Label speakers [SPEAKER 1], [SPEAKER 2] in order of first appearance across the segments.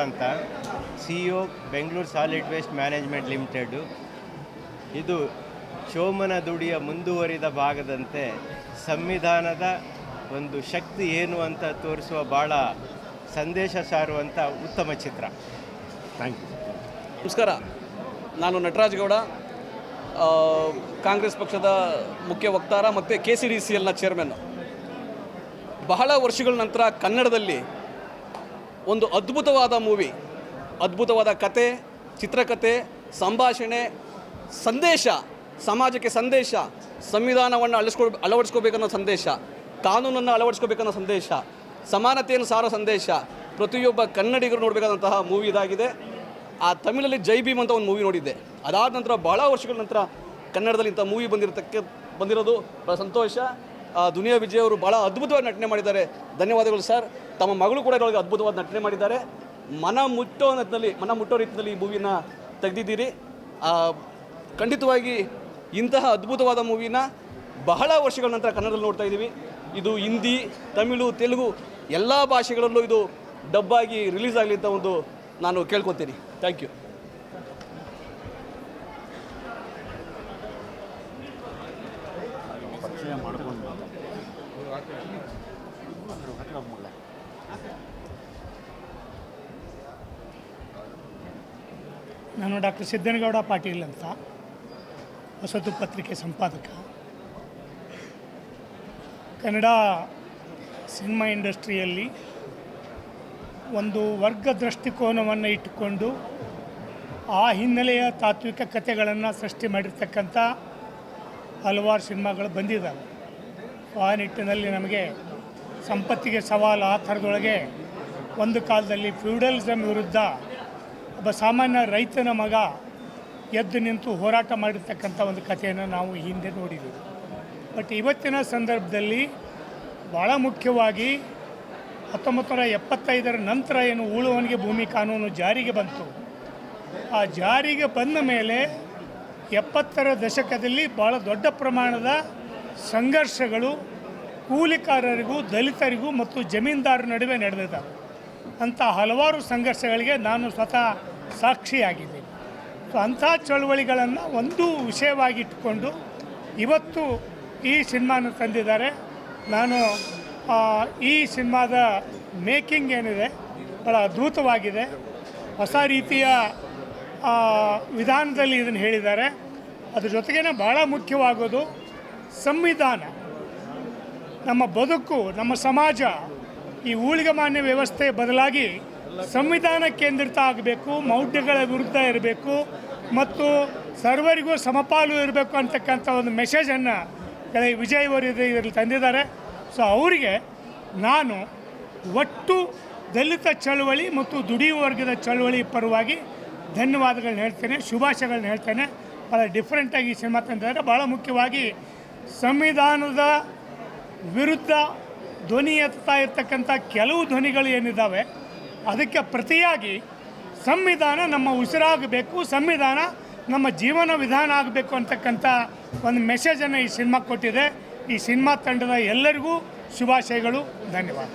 [SPEAKER 1] ಅಂತ, CEO Bengaluru solid waste management limited. ಇದು ಚೋಮನ ದುಡಿಯ ಮುಂದುವರಿದ ಭಾಗದಂತೆ ಸಂವಿಧಾನದ ಒಂದು ಶಕ್ತಿ ಏನು ಅಂತ ತೋರಿಸುವ ಭಾಳ ಸಂದೇಶ ಸಾರುವಂಥ ಉತ್ತಮ ಚಿತ್ರ.
[SPEAKER 2] Thank you.
[SPEAKER 3] ನಮಸ್ಕಾರ, ನಾನು ನಟರಾಜ್ ಗೌಡ, ಕಾಂಗ್ರೆಸ್ ಪಕ್ಷದ ಮುಖ್ಯ ವಕ್ತಾರ ಮತ್ತು KCDCLನ ಚೇರ್ಮನ್ನು. ಬಹಳ ವರ್ಷಗಳ ನಂತರ ಕನ್ನಡದಲ್ಲಿ ಒಂದು ಅದ್ಭುತವಾದ ಮೂವಿ, ಅದ್ಭುತವಾದ ಕತೆ, ಚಿತ್ರಕಥೆ, ಸಂಭಾಷಣೆ, ಸಂದೇಶ, ಸಮಾಜಕ್ಕೆ ಸಂದೇಶ, ಸಂವಿಧಾನವನ್ನು ಅಳವಡಿಸ್ಕೋಬೇಕನ್ನೋ ಸಂದೇಶ, ಕಾನೂನನ್ನು ಅಳವಡಿಸ್ಕೋಬೇಕನ್ನೋ ಸಂದೇಶ, ಸಮಾನತೆಯನ್ನು ಸಾರೋ ಸಂದೇಶ, ಪ್ರತಿಯೊಬ್ಬ ಕನ್ನಡಿಗರು ನೋಡಬೇಕಾದಂತಹ ಮೂವಿ ಇದಾಗಿದೆ. ಆ ತಮಿಳಲ್ಲಿ ಜೈ ಭೀಮ್ ಅಂತ ಒಂದು ಮೂವಿ ನೋಡಿದ್ದೆ. ಅದಾದ ನಂತರ ಭಾಳ ವರ್ಷಗಳ ನಂತರ ಕನ್ನಡದಲ್ಲಿ ಇಂಥ ಮೂವಿ ಬಂದಿರೋದು ಭಾಳ ಸಂತೋಷ. ದುನಿಯಾ ವಿಜಯ್ ಅವರು ಭಾಳ ಅದ್ಭುತವಾಗಿ ನಟನೆ ಮಾಡಿದ್ದಾರೆ. ಧನ್ಯವಾದಗಳು ಸರ್. ತಮ್ಮ ಮಗಳು ಕೂಡ ಇದರೊಳಗೆ ಅದ್ಭುತವಾದ ನಟನೆ ಮಾಡಿದ್ದಾರೆ. ಮನ ಮುಟ್ಟೋ ರೀತಿಯಲ್ಲಿ ಈ ಮೂವಿನ ತೆಗೆದಿದ್ದೀರಿ. ಖಂಡಿತವಾಗಿ ಇಂತಹ ಅದ್ಭುತವಾದ ಮೂವಿನ ಬಹಳ ವರ್ಷಗಳ ನಂತರ ಕನ್ನಡದಲ್ಲಿ ನೋಡ್ತಾ ಇದ್ದೀವಿ. ಇದು ಹಿಂದಿ, ತಮಿಳು, ತೆಲುಗು ಎಲ್ಲ ಭಾಷೆಗಳಲ್ಲೂ ಇದು ಡಬ್ಬಾಗಿ ರಿಲೀಸ್ ಆಗಲಿ ಅಂತ ಒಂದು ನಾನು ಕೇಳ್ಕೊತೀನಿ. Thank you.
[SPEAKER 4] ನಾನು ಡಾಕ್ಟರ್ ಸಿದ್ದನಗೌಡ ಪಾಟೀಲ್ ಅಂತ, ಹೊಸತು ಪತ್ರಿಕೆ ಸಂಪಾದಕ. ಕನ್ನಡ ಸಿನಿಮಾ ಇಂಡಸ್ಟ್ರಿಯಲ್ಲಿ ಒಂದು ವರ್ಗ ದೃಷ್ಟಿಕೋನವನ್ನು ಇಟ್ಟುಕೊಂಡು ಆ ಹಿನ್ನೆಲೆಯ ತಾತ್ವಿಕ ಕಥೆಗಳನ್ನು ಸೃಷ್ಟಿ ಮಾಡಿರ್ತಕ್ಕಂಥ ಹಲವಾರು ಸಿನಿಮಾಗಳು ಬಂದಿದ್ದಾವೆ. ಆ ನಿಟ್ಟಿನಲ್ಲಿ ನಮಗೆ ಸಂಪತ್ತಿಗೆ ಸವಾಲು ಆ ಥರದೊಳಗೆ ಒಂದು ಕಾಲದಲ್ಲಿ ಫ್ಯೂಡಲಿಸಮ್ ವಿರುದ್ಧ ಒಬ್ಬ ಸಾಮಾನ್ಯ ರೈತನ ಮಗ ಎದ್ದು ನಿಂತು ಹೋರಾಟ ಮಾಡಿರ್ತಕ್ಕಂಥ ಒಂದು ಕಥೆಯನ್ನು ನಾವು ಹಿಂದೆ ನೋಡಿದ್ದೀವಿ. ಬಟ್ ಇವತ್ತಿನ ಸಂದರ್ಭದಲ್ಲಿ ಭಾಳ ಮುಖ್ಯವಾಗಿ 1975 ನಂತರ ಏನು ಉಳುವವನಿಗೆ ಭೂಮಿ ಕಾನೂನು ಜಾರಿಗೆ ಬಂತು, ಆ ಜಾರಿಗೆ ಬಂದ ಮೇಲೆ 70ರ ದಶಕದಲ್ಲಿ ಭಾಳ ದೊಡ್ಡ ಪ್ರಮಾಣದ ಸಂಘರ್ಷಗಳು ಕೂಲಿಕಾರರಿಗೂ, ದಲಿತರಿಗೂ ಮತ್ತು ಜಮೀನ್ದಾರರ ನಡುವೆ ನಡೆದಿದ್ದಾವೆ. ಅಂಥ ಹಲವಾರು ಸಂಘರ್ಷಗಳಿಗೆ ನಾನು ಸ್ವತಃ ಸಾಕ್ಷಿಯಾಗಿದ್ದೀನಿ. ಸೊ ಅಂಥ ಚಳುವಳಿಗಳನ್ನು ಒಂದು ವಿಷಯವಾಗಿಟ್ಟುಕೊಂಡು ಇವತ್ತು ಈ ಸಿನಿಮಾನ ತಂದಿದ್ದಾರೆ. ನಾನು ಈ ಸಿನಿಮಾದ ಮೇಕಿಂಗ್ ಏನಿದೆ ಭಾಳ ಅದ್ಭುತವಾಗಿದೆ. ಹೊಸ ರೀತಿಯ ವಿಧಾನದಲ್ಲಿ ಇದನ್ನು ಹೇಳಿದ್ದಾರೆ. ಅದ್ರ ಜೊತೆಗೇ ಭಾಳ ಮುಖ್ಯವಾಗೋದು ಸಂವಿಧಾನ. ನಮ್ಮ ಬದುಕು, ನಮ್ಮ ಸಮಾಜ, ಈ ಊಳಿಗಮಾನ್ಯ ವ್ಯವಸ್ಥೆ ಬದಲಾಗಿ ಸಂವಿಧಾನ ಕೇಂದ್ರಿತ ಆಗಬೇಕು, ಮೌಢ್ಯಗಳ ವಿರುದ್ಧ ಇರಬೇಕು ಮತ್ತು ಸರ್ವರಿಗೂ ಸಮಪಾಲು ಇರಬೇಕು ಅಂತಕ್ಕಂಥ ಒಂದು ಮೆಸೇಜನ್ನು ವಿಜಯ್ ಅವರು ಇದರಲ್ಲಿ ತಂದಿದ್ದಾರೆ. ಸೊ ಅವರಿಗೆ ನಾನು ಒಟ್ಟು ದಲಿತ ಚಳವಳಿ ಮತ್ತು ದುಡಿಯುವ ವರ್ಗದ ಚಳವಳಿ ಪರವಾಗಿ ಧನ್ಯವಾದಗಳನ್ನ ಹೇಳ್ತೇನೆ, ಶುಭಾಶಯಗಳನ್ನ ಹೇಳ್ತೇನೆ. ಭಾಳ ಡಿಫ್ರೆಂಟಾಗಿ ಈ ಸಿನಿಮಾ ತಂದಿದ್ದಾರೆ. ಭಾಳ ಮುಖ್ಯವಾಗಿ ಸಂವಿಧಾನದ ವಿರುದ್ಧ ಧ್ವನಿ ಎತ್ತಾ ಇರ್ತಕ್ಕಂಥ ಕೆಲವು ಧ್ವನಿಗಳು ಏನಿದ್ದಾವೆ ಅದಕ್ಕೆ ಪ್ರತಿಯಾಗಿ ಸಂವಿಧಾನ ನಮ್ಮ ಉಸಿರಾಗಬೇಕು, ಸಂವಿಧಾನ ನಮ್ಮ ಜೀವನ ವಿಧಾನ ಆಗಬೇಕು ಅಂತಕ್ಕಂಥ ಒಂದು ಮೆಸೇಜನ್ನು ಈ ಸಿನಿಮಾ ಕೊಟ್ಟಿದೆ. ಈ ಸಿನಿಮಾ ತಂಡದ ಎಲ್ಲರಿಗೂ ಶುಭಾಶಯಗಳು, ಧನ್ಯವಾದ.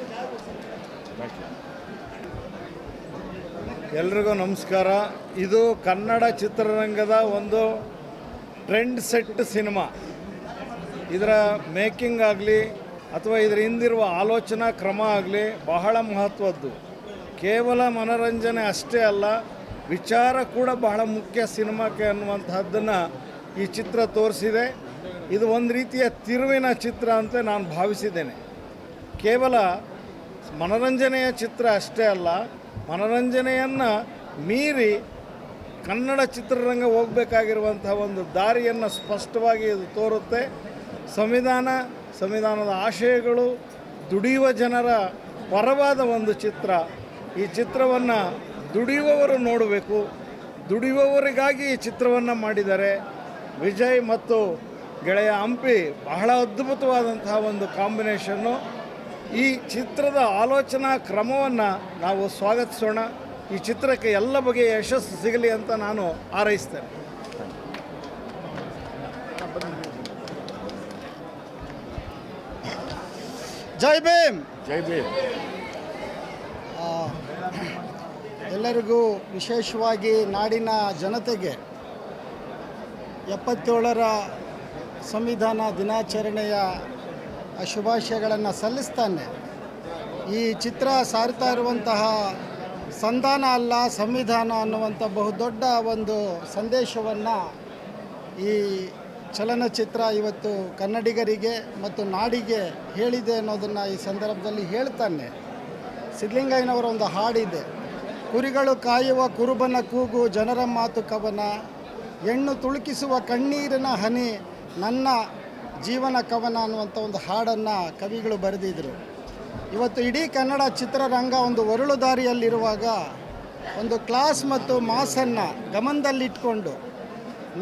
[SPEAKER 5] ಎಲ್ರಿಗೂ ನಮಸ್ಕಾರ. ಇದು ಕನ್ನಡ ಚಿತ್ರರಂಗದ ಒಂದು ಟ್ರೆಂಡ್ ಸೆಟ್ ಸಿನಿಮಾ. ಇದರ ಮೇಕಿಂಗ್ ಆಗಲಿ ಅಥವಾ ಇದರ ಹಿಂದಿರುವ ಆಲೋಚನಾ ಕ್ರಮ ಆಗಲಿ ಬಹಳ ಮಹತ್ವದ್ದು. ಕೇವಲ ಮನೋರಂಜನೆ ಅಷ್ಟೇ ಅಲ್ಲ, ವಿಚಾರ ಕೂಡ ಬಹಳ ಮುಖ್ಯ ಸಿನಿಮಾಕ್ಕೆ ಅನ್ನುವಂಥದ್ದನ್ನು ಈ ಚಿತ್ರ ತೋರಿಸಿದೆ. ಇದು ಒಂದು ರೀತಿಯ ತಿರುವಿನ ಚಿತ್ರ ಅಂತ ನಾನು ಭಾವಿಸಿದ್ದೇನೆ. ಕೇವಲ ಮನೋರಂಜನೆಯ ಚಿತ್ರ ಅಷ್ಟೇ ಅಲ್ಲ, ಮನೋರಂಜನೆಯನ್ನು ಮೀರಿ ಕನ್ನಡ ಚಿತ್ರರಂಗ ಹೋಗಬೇಕಾಗಿರುವಂಥ ಒಂದು ದಾರಿಯನ್ನು ಸ್ಪಷ್ಟವಾಗಿ ಇದು ತೋರುತ್ತೆ. ಸಂವಿಧಾನದ ಆಶಯಗಳು, ದುಡಿಯುವ ಜನರ ಪರವಾದ ಒಂದು ಚಿತ್ರ. ಈ ಚಿತ್ರವನ್ನು ದುಡಿಯುವವರು ನೋಡಬೇಕು, ದುಡಿಯುವವರಿಗಾಗಿ ಈ ಚಿತ್ರವನ್ನು ಮಾಡಿದ್ದಾರೆ. ವಿಜಯ್ ಮತ್ತು ಗೆಳೆಯ ಹಂಪಿ ಬಹಳ ಅದ್ಭುತವಾದಂತಹ ಒಂದು ಕಾಂಬಿನೇಷನ್ನು. ಈ ಚಿತ್ರದ ಆಲೋಚನಾ ಕ್ರಮವನ್ನು ನಾವು ಸ್ವಾಗತಿಸೋಣ. ಈ ಚಿತ್ರಕ್ಕೆ ಎಲ್ಲ ಬಗೆಯ ಯಶಸ್ಸು ಸಿಗಲಿ ಅಂತ ನಾನು ಹಾರೈಸ್ತೇನೆ.
[SPEAKER 6] ಜೈ ಭೀಮ್.
[SPEAKER 2] ಜೈ ಭೀಮ್. ಎಲ್ಲರಿಗೂ ವಿಶೇಷವಾಗಿ ನಾಡಿನ ಜನತೆಗೆ 77ರ ಸಂವಿಧಾನ ದಿನಾಚರಣೆಯ ಶುಭಾಶಯಗಳನ್ನು ಸಲ್ಲಿಸ್ತಾನೆ. ಈ ಚಿತ್ರ ಸಾರ್ತಾ ಇರುವಂತಹ ಸಂಧಾನ ಅಲ್ಲ ಸಂವಿಧಾನ ಅನ್ನುವಂಥ ಬಹುದೊಡ್ಡ ಒಂದು ಸಂದೇಶವನ್ನು ಈ ಚಲನಚಿತ್ರ ಇವತ್ತು ಕನ್ನಡಿಗರಿಗೆ ಮತ್ತು ನಾಡಿಗೆ ಹೇಳಿದೆ ಅನ್ನೋದನ್ನು ಈ ಸಂದರ್ಭದಲ್ಲಿ ಹೇಳ್ತಾನೆ. ಸಿದ್ಧಲಿಂಗಯ್ಯನವರ ಒಂದು ಹಾಡಿದೆ, ಕುರಿಗಳು ಕಾಯುವ ಕುರುಬನ ಕೂಗು ಜನರ ಮಾತು ಕವನ, ಹೆಣ್ಣು ತುಳುಕಿಸುವ ಕಣ್ಣೀರಿನ ಹನಿ ನನ್ನ ಜೀವನ ಕವನ ಅನ್ನುವಂಥ ಒಂದು ಹಾಡನ್ನು ಕವಿಗಳು ಬರೆದಿದ್ದರು. ಇವತ್ತು ಇಡೀ ಕನ್ನಡ ಚಿತ್ರರಂಗ ಒಂದು ಒರಳು ದಾರಿಯಲ್ಲಿರುವಾಗ ಒಂದು ಕ್ಲಾಸ್ ಮತ್ತು ಮಾಸನ್ನು ಗಮನದಲ್ಲಿಟ್ಕೊಂಡು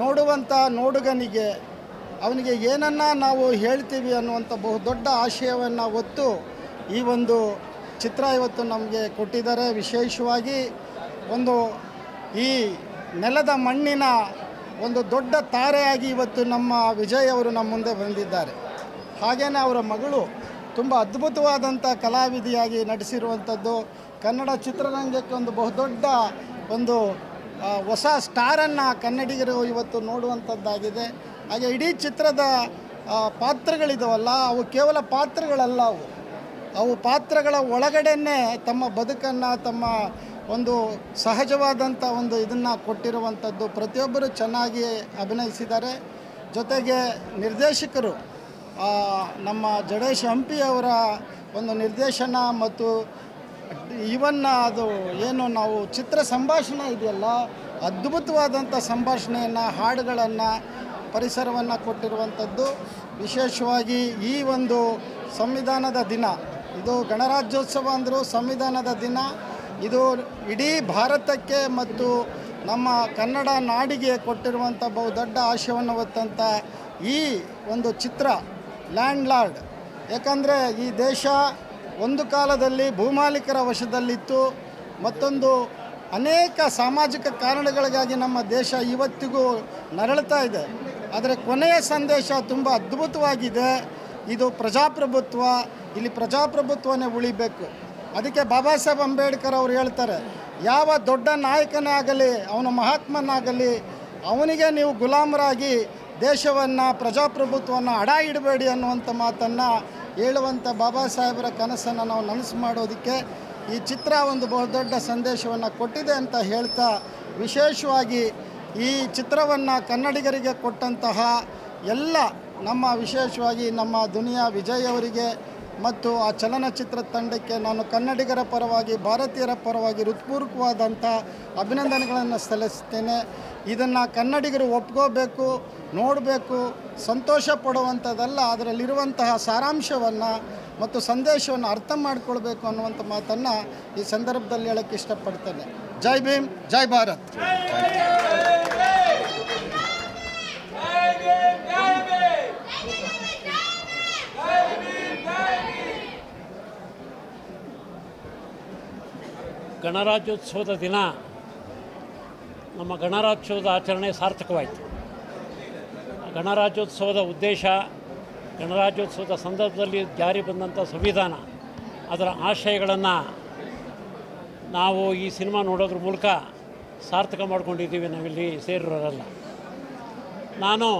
[SPEAKER 2] ನೋಡುವಂಥ ನೋಡುಗನಿಗೆ ಅವನಿಗೆ ಏನನ್ನು ನಾವು ಹೇಳ್ತೀವಿ ಅನ್ನುವಂಥ ಬಹುದೊಡ್ಡ ಆಶಯವನ್ನು ಹೊತ್ತು ಈ ಒಂದು ಚಿತ್ರ ಇವತ್ತು ನಮಗೆ ಕೊಟ್ಟಿದ್ದಾರೆ. ವಿಶೇಷವಾಗಿ ಒಂದು ಈ ನೆಲದ ಮಣ್ಣಿನ ಒಂದು ದೊಡ್ಡ ತಾರೆಯಾಗಿ ಇವತ್ತು ನಮ್ಮ ವಿಜಯ್ ಅವರು ನಮ್ಮ ಮುಂದೆ ಬಂದಿದ್ದಾರೆ. ಹಾಗೆಯೇ ಅವರ ಮಗಳು ತುಂಬ ಅದ್ಭುತವಾದಂಥ ಕಲಾವಿದೆಯಾಗಿ ನಟಿಸಿರುವಂಥದ್ದು ಕನ್ನಡ ಚಿತ್ರರಂಗಕ್ಕೆ ಒಂದು ಬಹುದೊಡ್ಡ ಒಂದು ಹೊಸ ಸ್ಟಾರನ್ನು ಕನ್ನಡಿಗರು ಇವತ್ತು ನೋಡುವಂಥದ್ದಾಗಿದೆ. ಹಾಗೆ ಇಡೀ ಚಿತ್ರದ ಪಾತ್ರಗಳಿದಾವಲ್ಲ, ಅವು ಕೇವಲ ಪಾತ್ರಗಳಲ್ಲ, ಅವು ಪಾತ್ರಗಳ ಒಳಗಡೆನೇ ತಮ್ಮ ಬದುಕನ್ನು ತಮ್ಮ ಒಂದು ಸಹಜವಾದಂಥ ಒಂದು ಇದನ್ನು ಕೊಟ್ಟಿರುವಂಥದ್ದು. ಪ್ರತಿಯೊಬ್ಬರು ಚೆನ್ನಾಗಿ ಅಭಿನಯಿಸಿದ್ದಾರೆ. ಜೊತೆಗೆ ನಿರ್ದೇಶಕರು ನಮ್ಮ ಜಡೇಶ್ ಹಂಪಿಯವರ ಒಂದು ನಿರ್ದೇಶನ ಮತ್ತು ಇವನ್ನ ಅದು ಏನು ನಾವು ಚಿತ್ರ ಸಂಭಾಷಣೆ ಇದೆಯಲ್ಲ, ಅದ್ಭುತವಾದಂಥ ಸಂಭಾಷಣೆಯನ್ನು, ಹಾಡುಗಳನ್ನು, ಪರಿಸರವನ್ನು ಕೊಟ್ಟಿರುವಂಥದ್ದು. ವಿಶೇಷವಾಗಿ ಈ ಒಂದು ಸಂವಿಧಾನದ ದಿನ, ಇದು ಗಣರಾಜ್ಯೋತ್ಸವ ಅಂದರೂ ಸಂವಿಧಾನದ ದಿನ, ಇದು ಇಡೀ ಭಾರತಕ್ಕೆ ಮತ್ತು ನಮ್ಮ ಕನ್ನಡ ನಾಡಿಗೆ ಕೊಟ್ಟಿರುವಂಥ ಬಹುದೊಡ್ಡ ಆಶಯವನ್ನು ಹೊತ್ತಂಥ ಈ ಒಂದು ಚಿತ್ರ ಲ್ಯಾಂಡ್ ಲಾರ್ಡ್. ಯಾಕಂದರೆ ಈ ದೇಶ ಒಂದು ಕಾಲದಲ್ಲಿ ಭೂಮಾಲೀಕರ ವಶದಲ್ಲಿತ್ತು, ಮತ್ತೊಂದು ಅನೇಕ ಸಾಮಾಜಿಕ ಕಾರಣಗಳಿಗಾಗಿ ನಮ್ಮ ದೇಶ ಇವತ್ತಿಗೂ ನರಳುತ್ತಾ ಇದೆ. ಆದರೆ ಕೊನೆಯ ಸಂದೇಶ ತುಂಬ ಅದ್ಭುತವಾಗಿದೆ. ಇದು ಪ್ರಜಾಪ್ರಭುತ್ವ, ಇಲ್ಲಿ ಪ್ರಜಾಪ್ರಭುತ್ವನೇ ಉಳಿಬೇಕು. ಅದಕ್ಕೆ ಬಾಬಾ ಸಾಹೇಬ್ ಅಂಬೇಡ್ಕರ್ ಅವರು ಹೇಳ್ತಾರೆ, ಯಾವ ದೊಡ್ಡ ನಾಯಕನೇ ಆಗಲಿ, ಅವನ ಮಹಾತ್ಮನಾಗಲಿ, ಅವನಿಗೆ ನೀವು ಗುಲಾಮರಾಗಿ ದೇಶವನ್ನು ಪ್ರಜಾಪ್ರಭುತ್ವವನ್ನು ಅಡ ಇಡಬೇಡಿ ಅನ್ನುವಂಥ ಮಾತನ್ನು ಹೇಳುವಂಥ ಬಾಬಾ ಸಾಹೇಬರ ಕನಸನ್ನು ನಾವು ನನಸು ಮಾಡೋದಕ್ಕೆ ಈ ಚಿತ್ರ ಒಂದು ಬಹುದೊಡ್ಡ ಸಂದೇಶವನ್ನು ಕೊಟ್ಟಿದೆ ಅಂತ ಹೇಳ್ತಾ, ವಿಶೇಷವಾಗಿ ಈ ಚಿತ್ರವನ್ನು ಕನ್ನಡಿಗರಿಗೆ ಕೊಟ್ಟಂತಹ ಎಲ್ಲ ನಮ್ಮ ವಿಶೇಷವಾಗಿ ನಮ್ಮ ದುನಿಯಾ ವಿಜಯ್ ಅವರಿಗೆ ಮತ್ತು ಆ ಚಲನಚಿತ್ರ ತಂಡಕ್ಕೆ ನಾನು ಕನ್ನಡಿಗರ ಪರವಾಗಿ, ಭಾರತೀಯರ ಪರವಾಗಿ ಹೃತ್ಪೂರ್ವಕವಾದಂಥ ಅಭಿನಂದನೆಗಳನ್ನು ಸಲ್ಲಿಸ್ತೇನೆ. ಇದನ್ನು ಕನ್ನಡಿಗರು ಒಪ್ಕೋಬೇಕು, ನೋಡಬೇಕು, ಸಂತೋಷ ಪಡುವಂಥದ್ದಲ್ಲ, ಅದರಲ್ಲಿರುವಂತಹ ಸಾರಾಂಶವನ್ನು ಮತ್ತು ಸಂದೇಶವನ್ನು ಅರ್ಥ ಮಾಡಿಕೊಳ್ಬೇಕು ಅನ್ನುವಂಥ ಮಾತನ್ನು ಈ ಸಂದರ್ಭದಲ್ಲಿ ಹೇಳೋಕ್ಕೆ ಇಷ್ಟಪಡ್ತೇನೆ. ಜೈ ಭೀಮ್, ಜೈ ಭಾರತ್.
[SPEAKER 6] ಗಣರಾಜ್ಯೋತ್ಸವದ ದಿನ ನಮ್ಮ ಗಣರಾಜ್ಯೋತ್ಸವದ ಆಚರಣೆ ಸಾರ್ಥಕವಾಯಿತು. ಗಣರಾಜ್ಯೋತ್ಸವದ ಉದ್ದೇಶ, ಗಣರಾಜ್ಯೋತ್ಸವದ ಸಂದರ್ಭದಲ್ಲಿ ಜಾರಿ ಬಂದಂಥ ಸಂವಿಧಾನ, ಅದರ ಆಶಯಗಳನ್ನು ನಾವು ಈ ಸಿನಿಮಾ ನೋಡೋದ್ರ ಮೂಲಕ ಸಾರ್ಥಕ ಮಾಡ್ಕೊಂಡಿದ್ದೀವಿ ನಾವಿಲ್ಲಿ ಸೇರಿರೋರೆಲ್ಲ. ನಾನು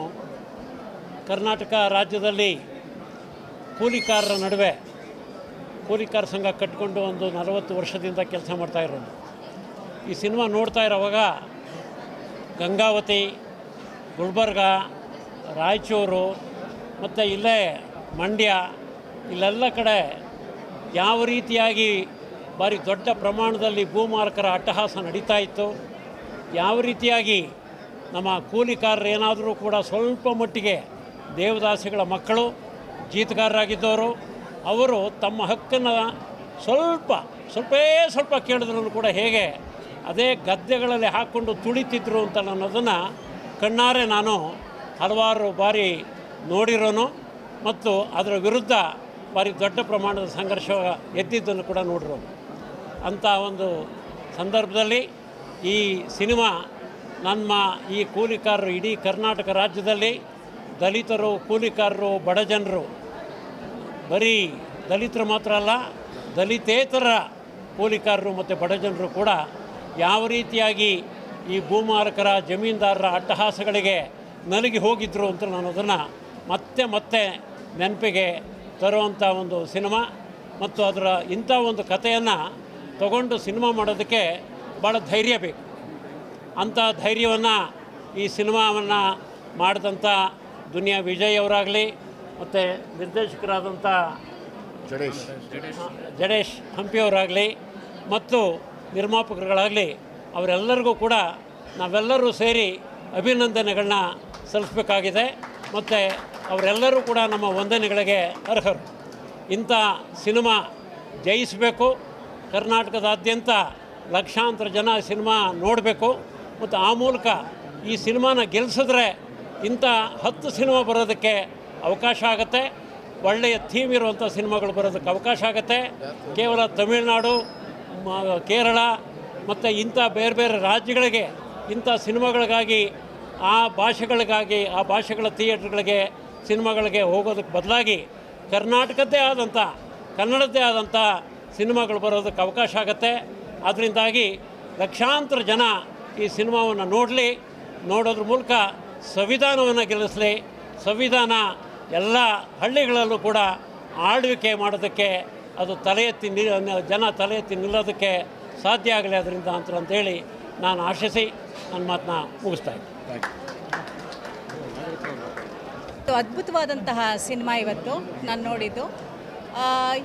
[SPEAKER 6] ಕರ್ನಾಟಕ ರಾಜ್ಯದಲ್ಲಿ ಕೂಲಿಕಾರರ ನಡುವೆ ಕೂಲಿಕಾರ ಸಂಘ ಕಟ್ಟಿಕೊಂಡು ಒಂದು 40 ವರ್ಷದಿಂದ ಕೆಲಸ ಮಾಡ್ತಾಯಿರೋದು. ಈ ಸಿನಿಮಾ ನೋಡ್ತಾ ಇರೋವಾಗ ಗಂಗಾವತಿ, ಗುಲ್ಬರ್ಗ, ರಾಯಚೂರು ಮತ್ತು ಇಲ್ಲೇ ಮಂಡ್ಯ, ಇಲ್ಲೆಲ್ಲ ಕಡೆ ಯಾವ ರೀತಿಯಾಗಿ ಭಾರಿ ದೊಡ್ಡ ಪ್ರಮಾಣದಲ್ಲಿ ಭೂಮಾಲಕರ ಅಟ್ಟಹಾಸ ನಡೀತಾ ಇತ್ತು, ಯಾವ ರೀತಿಯಾಗಿ ನಮ್ಮ ಕೂಲಿಕಾರರು ಏನಾದರೂ ಕೂಡ ಸ್ವಲ್ಪ ಮಟ್ಟಿಗೆ ದೇವದಾಸಿಗಳ ಮಕ್ಕಳು, ಜೀತಗಾರರಾಗಿದ್ದವರು, ಅವರು ತಮ್ಮ ಹಕ್ಕನ್ನು ಸ್ವಲ್ಪ ಕೇಳಿದ್ರು ಕೂಡ ಹೇಗೆ ಅದೇ ಗದ್ದೆಗಳಲ್ಲಿ ಹಾಕ್ಕೊಂಡು ತುಳಿತಿದ್ರು ಅಂತ ಅನ್ನೋದನ್ನು ಕಣ್ಣಾರೆ ನಾನು ಹಲವಾರು ಬಾರಿ ನೋಡಿರೋನು ಮತ್ತು ಅದರ ವಿರುದ್ಧ ಭಾರಿ ದೊಡ್ಡ ಪ್ರಮಾಣದ ಸಂಘರ್ಷ ಎದ್ದಿದ್ದನ್ನು ಕೂಡ ನೋಡಿರೋನು. ಅಂಥ ಒಂದು ಸಂದರ್ಭದಲ್ಲಿ ಈ ಸಿನಿಮಾ ನಮ್ಮ ಈ ಕೂಲಿಕಾರರು ಇಡೀ ಕರ್ನಾಟಕ ರಾಜ್ಯದಲ್ಲಿ ದಲಿತರು, ಕೂಲಿಕಾರರು, ಬಡ ಜನರು, ಬರೀ ದಲಿತರು ಮಾತ್ರ ಅಲ್ಲ, ದಲಿತೇತರ ಕೂಲಿಕಾರರು ಮತ್ತು ಬಡ ಜನರು ಕೂಡ ಯಾವ ರೀತಿಯಾಗಿ ಈ ಭೂಮಾರಕರ ಜಮೀನ್ದಾರರ ಅಟ್ಟಹಾಸಗಳಿಗೆ ನಲುಗಿ ಹೋಗಿದ್ದರು ಅಂತ ನಾನು ಅದನ್ನು ಮತ್ತೆ ನೆನಪಿಗೆ ತರುವಂಥ ಒಂದು ಸಿನಿಮಾ. ಮತ್ತು ಅದರ ಇಂಥ ಒಂದು ಕಥೆಯನ್ನು ತಗೊಂಡು ಸಿನಿಮಾ ಮಾಡೋದಕ್ಕೆ ಭಾಳ ಧೈರ್ಯ ಬೇಕು. ಅಂಥ ಧೈರ್ಯವನ್ನು ಈ ಸಿನಿಮಾವನ್ನು ಮಾಡಿದಂಥ ದುನಿಯಾ ವಿಜಯ್ ಅವರಾಗಲಿ ಮತ್ತು ನಿರ್ದೇಶಕರಾದಂಥ ಜಡೇಶ್ ಹಂಪಿಯವರಾಗಲಿ ಮತ್ತು ನಿರ್ಮಾಪಕರುಗಳಾಗಲಿ ಅವರೆಲ್ಲರಿಗೂ ಕೂಡ ನಾವೆಲ್ಲರೂ ಸೇರಿ ಅಭಿನಂದನೆಗಳನ್ನ ಸಲ್ಲಿಸಬೇಕಾಗಿದೆ. ಮತ್ತು ಅವರೆಲ್ಲರೂ ಕೂಡ ನಮ್ಮ ವಂದನೆಗಳಿಗೆ ಅರ್ಹರು. ಇಂಥ ಸಿನಿಮಾ ಜಯಿಸಬೇಕು. ಕರ್ನಾಟಕದಾದ್ಯಂತ ಲಕ್ಷಾಂತರ ಜನ ಸಿನಿಮಾ ನೋಡಬೇಕು. ಮತ್ತು ಆ ಮೂಲಕ ಈ ಸಿನಿಮಾನ ಗೆಲ್ಲಿಸಿದ್ರೆ ಇಂಥ 10 ಸಿನಿಮಾ ಬರೋದಕ್ಕೆ ಅವಕಾಶ ಆಗುತ್ತೆ. ಒಳ್ಳೆಯ ಥೀಮ್ ಇರುವಂಥ ಸಿನಿಮಾಗಳು ಬರೋದಕ್ಕೆ ಅವಕಾಶ ಆಗುತ್ತೆ. ಕೇವಲ ತಮಿಳುನಾಡು, ಕೇರಳ ಮತ್ತು ಇಂಥ ಬೇರೆ ಬೇರೆ ರಾಜ್ಯಗಳಿಗೆ ಇಂಥ ಸಿನಿಮಾಗಳಿಗಾಗಿ ಆ ಭಾಷೆಗಳ ಥಿಯೇಟ್ರ್ಗಳಿಗೆ ಸಿನಿಮಾಗಳಿಗೆ ಹೋಗೋದಕ್ಕೆ ಬದಲಾಗಿ ಕರ್ನಾಟಕದ್ದೇ ಆದಂಥ ಕನ್ನಡದ್ದೇ ಆದಂಥ ಸಿನಿಮಾಗಳು ಬರೋದಕ್ಕೆ ಅವಕಾಶ ಆಗುತ್ತೆ. ಅದರಿಂದಾಗಿ ಲಕ್ಷಾಂತರ ಜನ ಈ ಸಿನಿಮಾವನ್ನು ನೋಡೋದ್ರ ಮೂಲಕ ಸಂವಿಧಾನವನ್ನು ಗೆಲ್ಲಿಸಲಿ. ಸಂವಿಧಾನ ಎಲ್ಲ ಹಳ್ಳಿಗಳಲ್ಲೂ ಕೂಡ ಆಳ್ವಿಕೆ ಮಾಡೋದಕ್ಕೆ ಅದು ಜನ ತಲೆ ಎತ್ತಿ ನಿಲ್ಲೋದಕ್ಕೆ ಸಾಧ್ಯ ಆಗಲಿ ಅದರಿಂದ ಅಂತೇಳಿ ನಾನು ಆಶಿಸಿ ನನ್ನ ಮಾತನ್ನ ಮುಗಿಸ್ತಾ ಇದ್ದೀನಿ.
[SPEAKER 7] ಅದ್ಭುತವಾದಂತಹ ಸಿನಿಮಾ ಇವತ್ತು ನಾನು ನೋಡಿದ್ದು.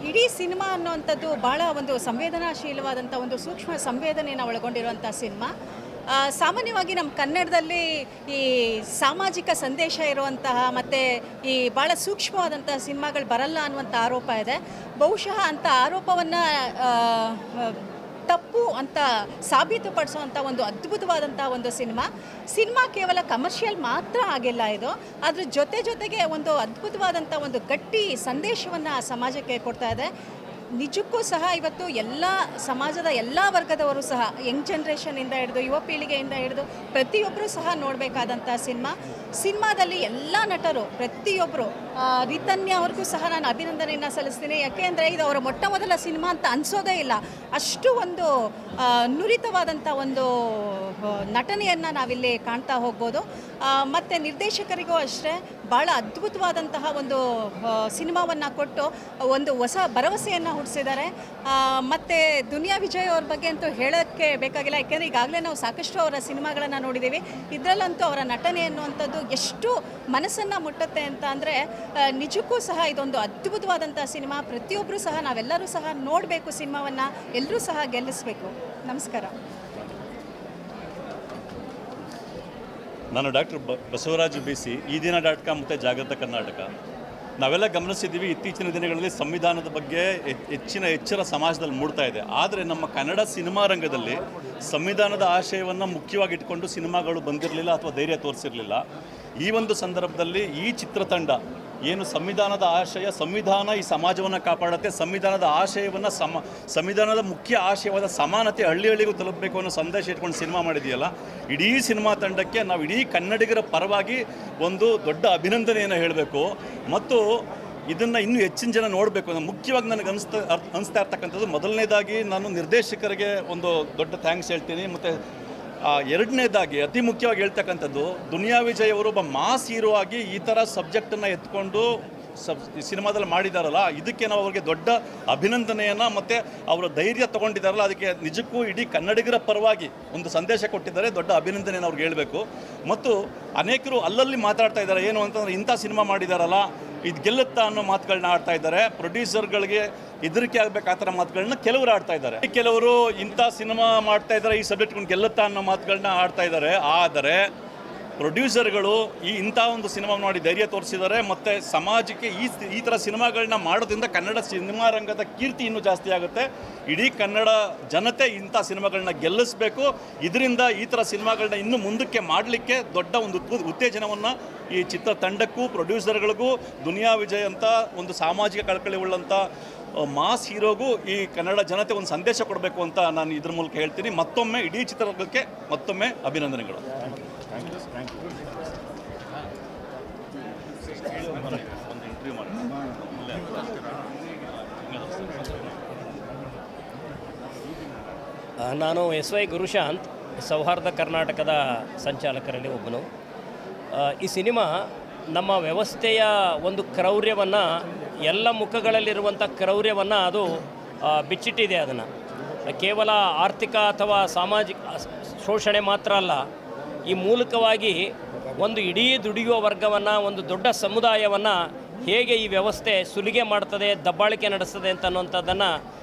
[SPEAKER 7] ಇಡೀ ಸಿನಿಮಾ ಅನ್ನುವಂಥದ್ದು ಭಾಳ ಒಂದು ಸಂವೇದನಾಶೀಲವಾದಂಥ ಒಂದು ಸೂಕ್ಷ್ಮ ಸಂವೇದನೆಯನ್ನು ಒಳಗೊಂಡಿರುವಂಥ ಸಿನಿಮಾ. ಸಾಮಾನ್ಯವಾಗಿ ನಮ್ಮ ಕನ್ನಡದಲ್ಲಿ ಈ ಸಾಮಾಜಿಕ ಸಂದೇಶ ಇರುವಂತಹ ಮತ್ತು ಈ ಭಾಳ ಸೂಕ್ಷ್ಮವಾದಂಥ ಸಿನಿಮಾಗಳು ಬರಲ್ಲ ಅನ್ನುವಂಥ ಆರೋಪ ಇದೆ. ಬಹುಶಃ ಅಂಥ ಆರೋಪವನ್ನು ತಪ್ಪು ಅಂತ ಸಾಬೀತುಪಡಿಸುವಂಥ ಒಂದು ಅದ್ಭುತವಾದಂಥ ಒಂದು ಸಿನಿಮಾ ಕೇವಲ ಕಮರ್ಷಿಯಲ್ ಮಾತ್ರ ಆಗಿಲ್ಲ. ಇದು ಅದ್ರ ಜೊತೆಗೆ ಒಂದು ಅದ್ಭುತವಾದಂಥ ಒಂದು ಗಟ್ಟಿ ಸಂದೇಶವನ್ನು ಸಮಾಜಕ್ಕೆ ಕೊಡ್ತಾ ಇದೆ. ನಿಜಕ್ಕೂ ಸಹ ಇವತ್ತು ಎಲ್ಲ ಸಮಾಜದ ಎಲ್ಲ ವರ್ಗದವರು ಸಹ ಯಂಗ್ ಜನ್ರೇಷನಿಂದ ಹಿಡಿದು ಯುವ ಪೀಳಿಗೆಯಿಂದ ಹಿಡಿದು ಪ್ರತಿಯೊಬ್ಬರೂ ಸಹ ನೋಡಬೇಕಾದಂಥ ಸಿನಿಮಾದಲ್ಲಿ ಎಲ್ಲ ನಟರು ಪ್ರತಿಯೊಬ್ಬರು ರಿತನ್ಯ ಅವ್ರಿಗೂ ಸಹ ನಾನು ಅಭಿನಂದನೆಯನ್ನು ಸಲ್ಲಿಸ್ತೀನಿ. ಯಾಕೆಂದರೆ ಇದು ಅವರ ಮೊಟ್ಟ ಮೊದಲ ಸಿನಿಮಾ ಅಂತ ಅನಿಸೋದೇ ಇಲ್ಲ. ಅಷ್ಟು ಒಂದು ನುರಿತವಾದಂಥ ಒಂದು ನಟನೆಯನ್ನು ನಾವಿಲ್ಲಿ ಕಾಣ್ತಾ ಹೋಗ್ಬೋದು. ಮತ್ತು ನಿರ್ದೇಶಕರಿಗೂ ಅಷ್ಟೇ ಭಾಳ ಅದ್ಭುತವಾದಂತಹ ಒಂದು ಸಿನಿಮಾವನ್ನು ಕೊಟ್ಟು ಒಂದು ಹೊಸ ಭರವಸೆಯನ್ನು ಹುಟ್ಟಿಸಿದ್ದಾರೆ. ಮತ್ತು ದುನಿಯಾ ವಿಜಯ್ ಅವ್ರ ಬಗ್ಗೆ ಅಂತೂ ಹೇಳೋಕ್ಕೆ ಬೇಕಾಗಿಲ್ಲ. ಯಾಕೆಂದರೆ ಈಗಾಗಲೇ ನಾವು ಸಾಕಷ್ಟು ಅವರ ಸಿನಿಮಾಗಳನ್ನು ನೋಡಿದ್ದೀವಿ. ಇದರಲ್ಲಂತೂ ಅವರ ನಟನೆ ಅನ್ನುವಂಥದ್ದು ಎಷ್ಟು ಮನಸ್ಸನ್ನು ಮುಟ್ಟುತ್ತೆ ಅಂತ ಅಂದರೆ ನಿಜಕ್ಕೂ ಸಹ ಇದೊಂದು ಅದ್ಭುತವಾದಂಥ ಸಿನಿಮಾ. ಪ್ರತಿಯೊಬ್ಬರೂ ಸಹ ನಾವೆಲ್ಲರೂ ಸಹ ನೋಡಬೇಕು ಸಿನಿಮಾವನ್ನು, ಎಲ್ಲರೂ ಸಹ ಗೆಲ್ಲಿಸಬೇಕು. ನಮಸ್ಕಾರ.
[SPEAKER 8] ನಾನು ಡಾಕ್ಟರ್ ಬಸವರಾಜ್ BC, ಈ ದಿನ .com ಮತ್ತು ಜಾಗೃತ ಕರ್ನಾಟಕ. ನಾವೆಲ್ಲ ಗಮನಿಸಿದ್ದೀವಿ, ಇತ್ತೀಚಿನ ದಿನಗಳಲ್ಲಿ ಸಂವಿಧಾನದ ಬಗ್ಗೆ ಹೆಚ್ಚಿನ ಎಚ್ಚರ ಸಮಾಜದಲ್ಲಿ ಮೂಡ್ತಾ ಇದೆ. ಆದರೆ ನಮ್ಮ ಕನ್ನಡ ಸಿನಿಮಾ ರಂಗದಲ್ಲಿ ಸಂವಿಧಾನದ ಆಶಯವನ್ನು ಮುಖ್ಯವಾಗಿ ಇಟ್ಕೊಂಡು ಸಿನಿಮಾಗಳು ಬಂದಿರಲಿಲ್ಲ ಅಥವಾ ಧೈರ್ಯ ತೋರಿಸಿರಲಿಲ್ಲ. ಈ ಒಂದು ಸಂದರ್ಭದಲ್ಲಿ ಈ ಚಿತ್ರತಂಡ ಏನು ಸಂವಿಧಾನದ ಆಶಯ, ಸಂವಿಧಾನ ಈ ಸಮಾಜವನ್ನು ಕಾಪಾಡುತ್ತೆ, ಸಂವಿಧಾನದ ಆಶಯವನ್ನು ಸಂವಿಧಾನದ ಮುಖ್ಯ ಆಶಯವಾದ ಸಮಾನತೆ ಹಳ್ಳಿಗೂ ತಲುಪಬೇಕು ಅನ್ನೋ ಸಂದೇಶ ಇಟ್ಕೊಂಡು ಸಿನಿಮಾ ಮಾಡಿದೆಯಲ್ಲ, ಇಡೀ ಸಿನಿಮಾ ತಂಡಕ್ಕೆ ನಾವು ಇಡೀ ಕನ್ನಡಿಗರ ಪರವಾಗಿ ಒಂದು ದೊಡ್ಡ ಅಭಿನಂದನೆಯನ್ನು ಹೇಳಬೇಕು. ಮತ್ತು ಇದನ್ನು ಇನ್ನೂ ಹೆಚ್ಚಿನ ಜನ ನೋಡಬೇಕು. ಮುಖ್ಯವಾಗಿ ನನಗೆ ಅನಿಸ್ತಾ ಇರ್ತಕ್ಕಂಥದ್ದು, ಮೊದಲನೇದಾಗಿ ನಾನು ನಿರ್ದೇಶಕರಿಗೆ ಒಂದು ದೊಡ್ಡ ಥ್ಯಾಂಕ್ಸ್ ಹೇಳ್ತೀನಿ. ಮತ್ತು ಎರಡನೇದಾಗಿ ಅತಿ ಮುಖ್ಯವಾಗಿ ಹೇಳ್ತಕ್ಕಂಥದ್ದು, ದುನಿಯಾ ವಿಜಯ್ ಅವರು ಒಬ್ಬ ಮಾಸ್ ಹೀರೋ ಆಗಿ ಈ ಥರ ಸಬ್ಜೆಕ್ಟನ್ನು ಎತ್ಕೊಂಡು ಸಿನಿಮಾದಲ್ಲಿ ಮಾಡಿದಾರಲ್ಲ, ಇದಕ್ಕೆ ನಾವು ಅವ್ರಿಗೆ ದೊಡ್ಡ ಅಭಿನಂದನೆಯನ್ನು ಮತ್ತು ಅವರ ಧೈರ್ಯ ತೊಗೊಂಡಿದ್ದಾರಲ್ಲ, ಅದಕ್ಕೆ ನಿಜಕ್ಕೂ ಇಡೀ ಕನ್ನಡಿಗರ ಪರವಾಗಿ ಒಂದು ಸಂದೇಶ ಕೊಟ್ಟಿದ್ದಾರೆ. ದೊಡ್ಡ ಅಭಿನಂದನೆಯನ್ನು ಅವ್ರಿಗೆ ಹೇಳಬೇಕು. ಮತ್ತು ಅನೇಕರು ಅಲ್ಲಲ್ಲಿ ಮಾತಾಡ್ತಾ ಇದ್ದಾರೆ, ಏನು ಅಂತಂದರೆ ಇಂಥ ಸಿನಿಮಾ ಮಾಡಿದಾರಲ್ಲ ಇದು ಗೆಲ್ಲುತ್ತಾ ಅನ್ನೋ ಮಾತುಗಳನ್ನ ಆಡ್ತಾ ಇದ್ದಾರೆ. ಪ್ರೊಡ್ಯೂಸರ್ಗಳಿಗೆ ಹೆದರಿಕೆ ಆಗಬೇಕು ಆ ಥರ ಮಾತುಗಳನ್ನ ಕೆಲವರು ಆಡ್ತಾ ಇದ್ದಾರೆ. ಕೆಲವರು ಇಂಥ ಸಿನಿಮಾ ಮಾಡ್ತಾ ಇದ್ದಾರೆ, ಈ ಸಬ್ಜೆಕ್ಟ್ಕೊಂಡು ಗೆಲ್ಲುತ್ತಾ ಅನ್ನೋ ಮಾತುಗಳನ್ನ ಆಡ್ತಾ ಇದ್ದಾರೆ. ಆದರೆ ಪ್ರೊಡ್ಯೂಸರ್ಗಳು ಇಂಥ ಒಂದು ಸಿನಿಮಾ ಮಾಡಿ ಧೈರ್ಯ ತೋರಿಸಿದ್ದಾರೆ. ಮತ್ತು ಸಮಾಜಕ್ಕೆ ಈ ಥರ ಸಿನಿಮಾಗಳನ್ನ ಮಾಡೋದ್ರಿಂದ ಕನ್ನಡ ಸಿನಿಮಾ ರಂಗದ ಕೀರ್ತಿ ಇನ್ನೂ ಜಾಸ್ತಿ ಆಗುತ್ತೆ. ಇಡೀ ಕನ್ನಡ ಜನತೆ ಇಂಥ ಸಿನಿಮಾಗಳನ್ನ ಗೆಲ್ಲಿಸಬೇಕು. ಇದರಿಂದ ಈ ಥರ ಸಿನಿಮಾಗಳನ್ನ ಇನ್ನೂ ಮುಂದಕ್ಕೆ ಮಾಡಲಿಕ್ಕೆ ದೊಡ್ಡ ಒಂದು ಉತ್ತೇಜನವನ್ನು ಈ ಚಿತ್ರತಂಡಕ್ಕೂ ಪ್ರೊಡ್ಯೂಸರ್ಗಳಿಗೂ ದುನಿಯಾ ವಿಜಯ್ ಅಂತ ಒಂದು ಸಾಮಾಜಿಕ ಕಳಕಳಿ ಉಳ್ಳಂಥ ಮಾಸ್ ಹೀರೋಗೂ ಈ ಕನ್ನಡ ಜನತೆ ಒಂದು ಸಂದೇಶ ಕೊಡಬೇಕು ಅಂತ ನಾನು ಇದ್ರ ಮೂಲಕ ಹೇಳ್ತೀನಿ. ಮತ್ತೊಮ್ಮೆ ಇಡೀ ಚಿತ್ರರಂಗಕ್ಕೆ ಮತ್ತೊಮ್ಮೆ ಅಭಿನಂದನೆಗಳು. ಒಂದು ಇಂಟರ್ವ್ಯೂ ಮಾಡಿ
[SPEAKER 9] ನಾನು ಎಸ್ ವೈ ಗುರುಶಾಂತ್, ಸೌಹಾರ್ದ ಕರ್ನಾಟಕದ ಸಂಚಾಲಕರಲ್ಲಿ ಒಬ್ಬನು. ಈ ಸಿನಿಮಾ ನಮ್ಮ ವ್ಯವಸ್ಥೆಯ ಒಂದು ಕ್ರೌರ್ಯವನ್ನು, ಎಲ್ಲ ಮುಖಗಳಲ್ಲಿರುವಂಥ ಕ್ರೌರ್ಯವನ್ನು ಅದು ಬಿಚ್ಚಿಟ್ಟಿದೆ. ಅದನ್ನು ಕೇವಲ ಆರ್ಥಿಕ ಅಥವಾ ಸಾಮಾಜಿಕ ಶೋಷಣೆ ಮಾತ್ರ ಅಲ್ಲ, ಈ ಮೂಲಕವಾಗಿ ಒಂದು ಇಡೀ ದುಡಿಯುವ ವರ್ಗವನ್ನು, ಒಂದು ದೊಡ್ಡ ಸಮುದಾಯವನ್ನು ಹೇಗೆ ಈ ವ್ಯವಸ್ಥೆ ಸುಲಿಗೆ ಮಾಡ್ತದೆ, ದಬ್ಬಾಳಿಕೆ ನಡೆಸ್ತದೆ ಅಂತ ಅನ್ನುವಂಥದ್ದನ್ನು